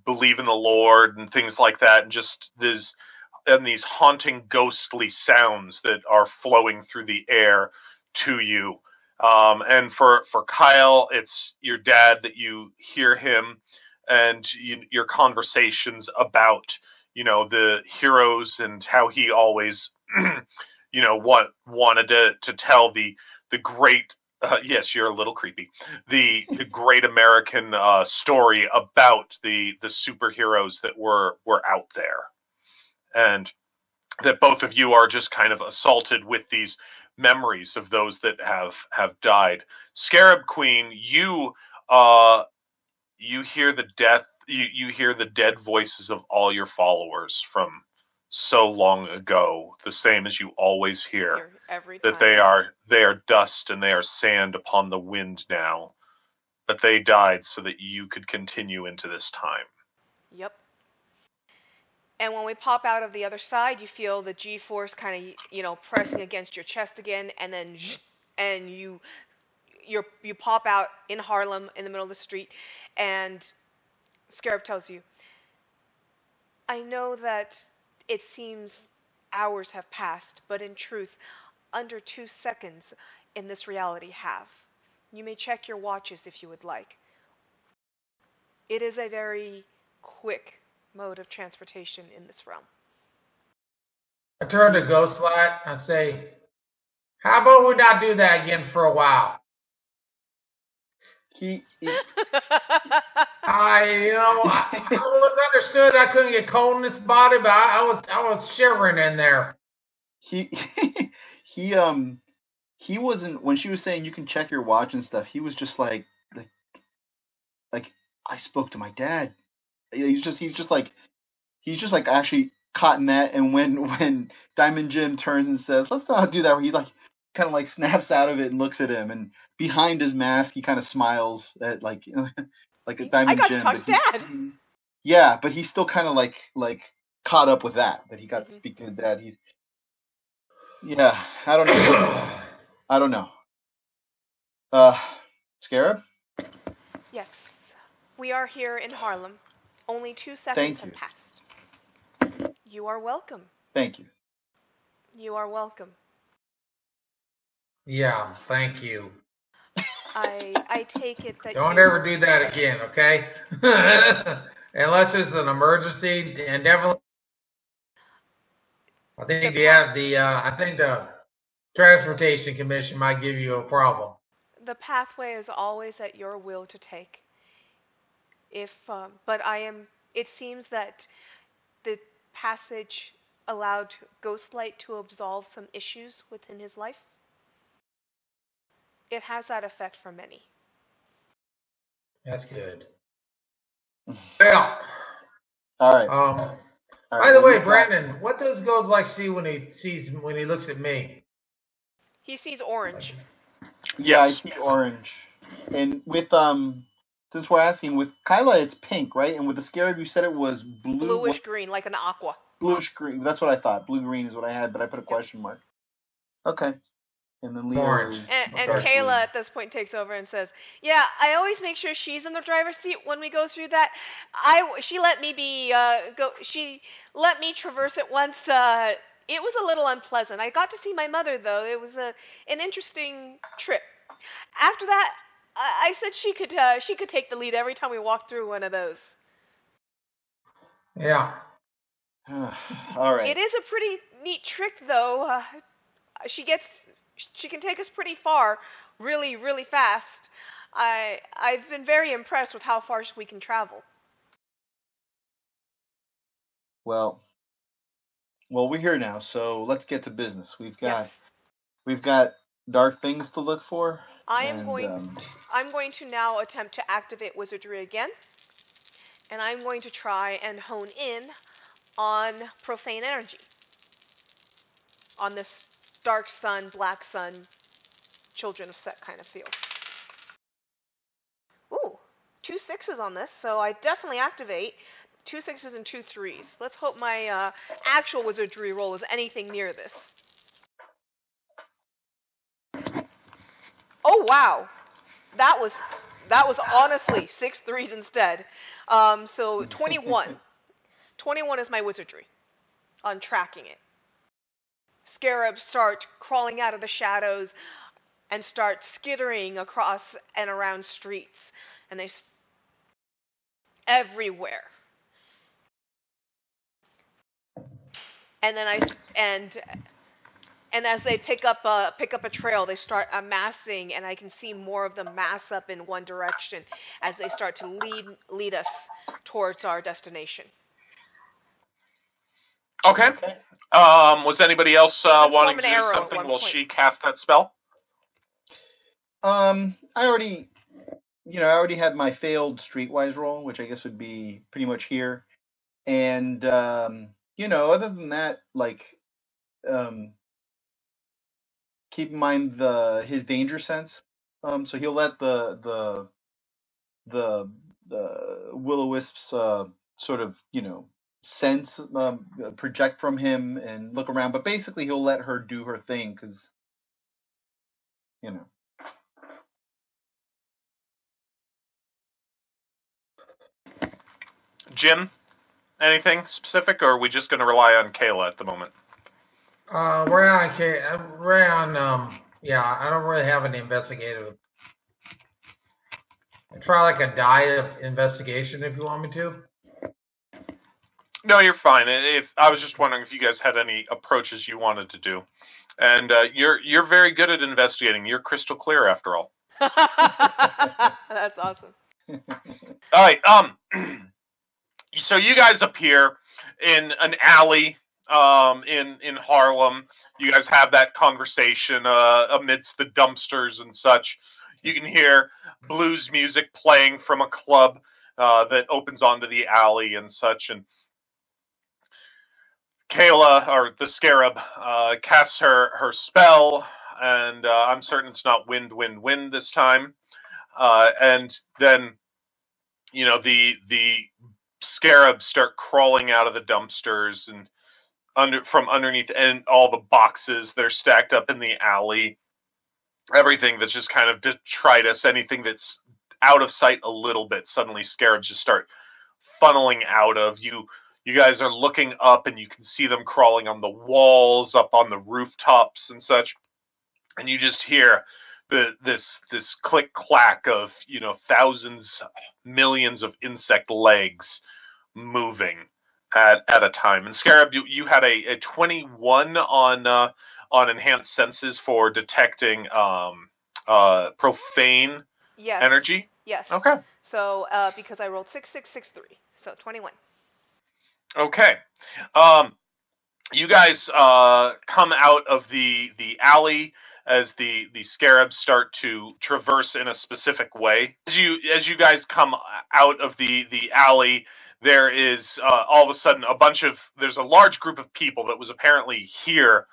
believe in the Lord and things like that, and just these haunting, ghostly sounds that are flowing through the air to you. And for Kyle, it's your dad, that you hear him, and your conversations about the heroes, and how he always what wanted to tell the great, yes, you're a little creepy, the great American story about the superheroes that were out there. And that both of you are just kind of assaulted with these memories of those that have died. Scarab Queen, you hear the death, you hear the dead voices of all your followers from so long ago, the same as you always hear, Here every that time. they are dust and they are sand upon the wind now, but they died so that you could continue into this time. Yep. And when we pop out of the other side, you feel the G-force kind of, pressing against your chest again, and then and you pop out in Harlem in the middle of the street, and Scarab tells you, "I know that it seems hours have passed, but in truth, under 2 seconds in this reality have. You may check your watches if you would like. It is a very quick mode of transportation in this realm." I turn to He Ghostlight. I say, "How about we not do that again for a while?" he I was understood I couldn't get cold in this body, but I was shivering in there. he he he wasn't, when she was saying you can check your watch and stuff. He was just like I spoke to my dad. He's just like actually caught in that. And when Diamond Jim turns and says, "Let's not do that," where he like kind of like snaps out of it and looks at him, and behind his mask he kind of smiles at like like at I Diamond got to Jim, talk but to Dad. yeah, but he's still kind of like caught up with that he got to Hmm. speak to his dad. He's Yeah, I don't know. I don't know. Uh, Scarab, Yes, we are here in Harlem. Only 2 seconds thank have you, passed. You are welcome. thank you. You are welcome. Yeah, thank you. I take it that Don't ever you. do that again, okay? Unless it's an emergency, and definitely, I The think path. I think the Transportation Commission might give you a problem. The pathway is always at your will to take. If, but I am. It seems that the passage allowed Ghostlight to absolve some issues within his life. It has that effect for many. That's good. Well, All right, um, all right. by the Well, way, you've got. Brandon, what does Ghostlight see when he looks at me? He sees orange. Yeah, I Yes. see orange, and with since we're asking with Kyla, it's pink, right? And with the Scarab, you said it was blue. What? Bluish green, like an aqua. Bluish green. That's what I thought. Blue green is what I had, but I put a Yep. question mark. Okay. And then Leo Orange. is And Okay. dark blue. Kayla at this point takes over and says, "Yeah, I always make sure she's in the driver's seat when we go through that. She let me She let me traverse it once. It was a little unpleasant. I got to see my mother though. It was an interesting trip. After that, I said she could take the lead every time we walked through one of those. Yeah. All It right. is a pretty neat trick though. She gets she can take us pretty far, really, really fast. I've been very impressed with how far we can travel." Well, we're here now, so let's get to business. Yes, We've got dark things to look for, I am and going. I'm going to now attempt to activate wizardry again, and I'm going to try and hone in on profane energy. on this dark sun, black sun, children of Set kind of feel. Ooh, 2 6s on this, so I definitely activate 2 6s and 2 3s. Let's hope my actual wizardry roll is anything near this. Oh wow, that was honestly 6 3s instead. So 21. 21 is my wizardry on tracking it. Scarabs start crawling out of the shadows and start skittering across and around streets, and they everywhere. And then and as they pick up a trail, they start amassing, and I can see more of them mass up in one direction as they start to lead us towards our destination. Okay. Okay. Was anybody else wanting to do something while she cast that spell? I already had my failed streetwise roll, which I guess would be pretty much here. And other than that, keep in mind his danger sense. So he'll let the will-o-wisps sort of sense project from him and look around, but basically he'll let her do her thing because Jim, anything specific, or are we just going to rely on Kayla at the moment? Yeah, I don't really have any investigative. I try like a die of investigation if you want me to. No, you're fine. If I was just wondering if you guys had any approaches you wanted to do, and you're very good at investigating. You're crystal clear after all. That's awesome. All right. So you guys appear in an alley in Harlem. You guys have that conversation amidst the dumpsters and such. You can hear blues music playing from a club that opens onto the alley and such. And Kayla, or the Scarab, casts her spell, and I'm certain it's not wind, wind, wind this time. And then, the scarabs start crawling out of the dumpsters and from underneath, and all the boxes that are stacked up in the alley. Everything that's just kind of detritus, anything that's out of sight a little bit, suddenly scarabs just start funneling out of you. You guys are looking up, and you can see them crawling on the walls, up on the rooftops and such, and you just hear this click clack of thousands, millions of insect legs moving at a time. And Scarab, you had a 21 on enhanced senses for detecting profane Yes. energy. Yes. Okay. So because I rolled 6 6 6 3, so 21. Okay. You guys come out of the alley as the scarabs start to traverse in a specific way. As you guys come out of the alley, there is all of a sudden there's a large group of people that was apparently here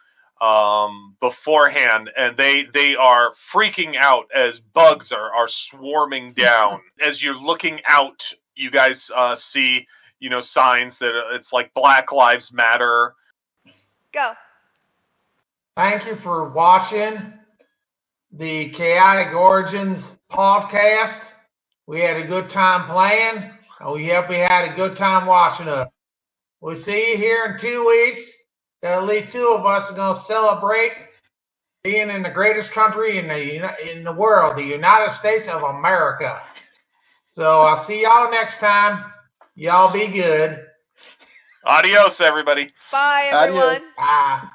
beforehand, and they are freaking out as bugs are swarming down. As you're looking out, you guys see signs that it's like Black Lives Matter. Go. Thank you for watching the Chaotic Origins podcast. We had a good time playing, and we hope you had a good time watching us. We'll see you here in 2 weeks. At least 2 of us are going to celebrate being in the greatest country in the world, the United States of America. So I'll see y'all next time. Y'all be good. Adios, everybody. Bye, everyone. Adios. Bye.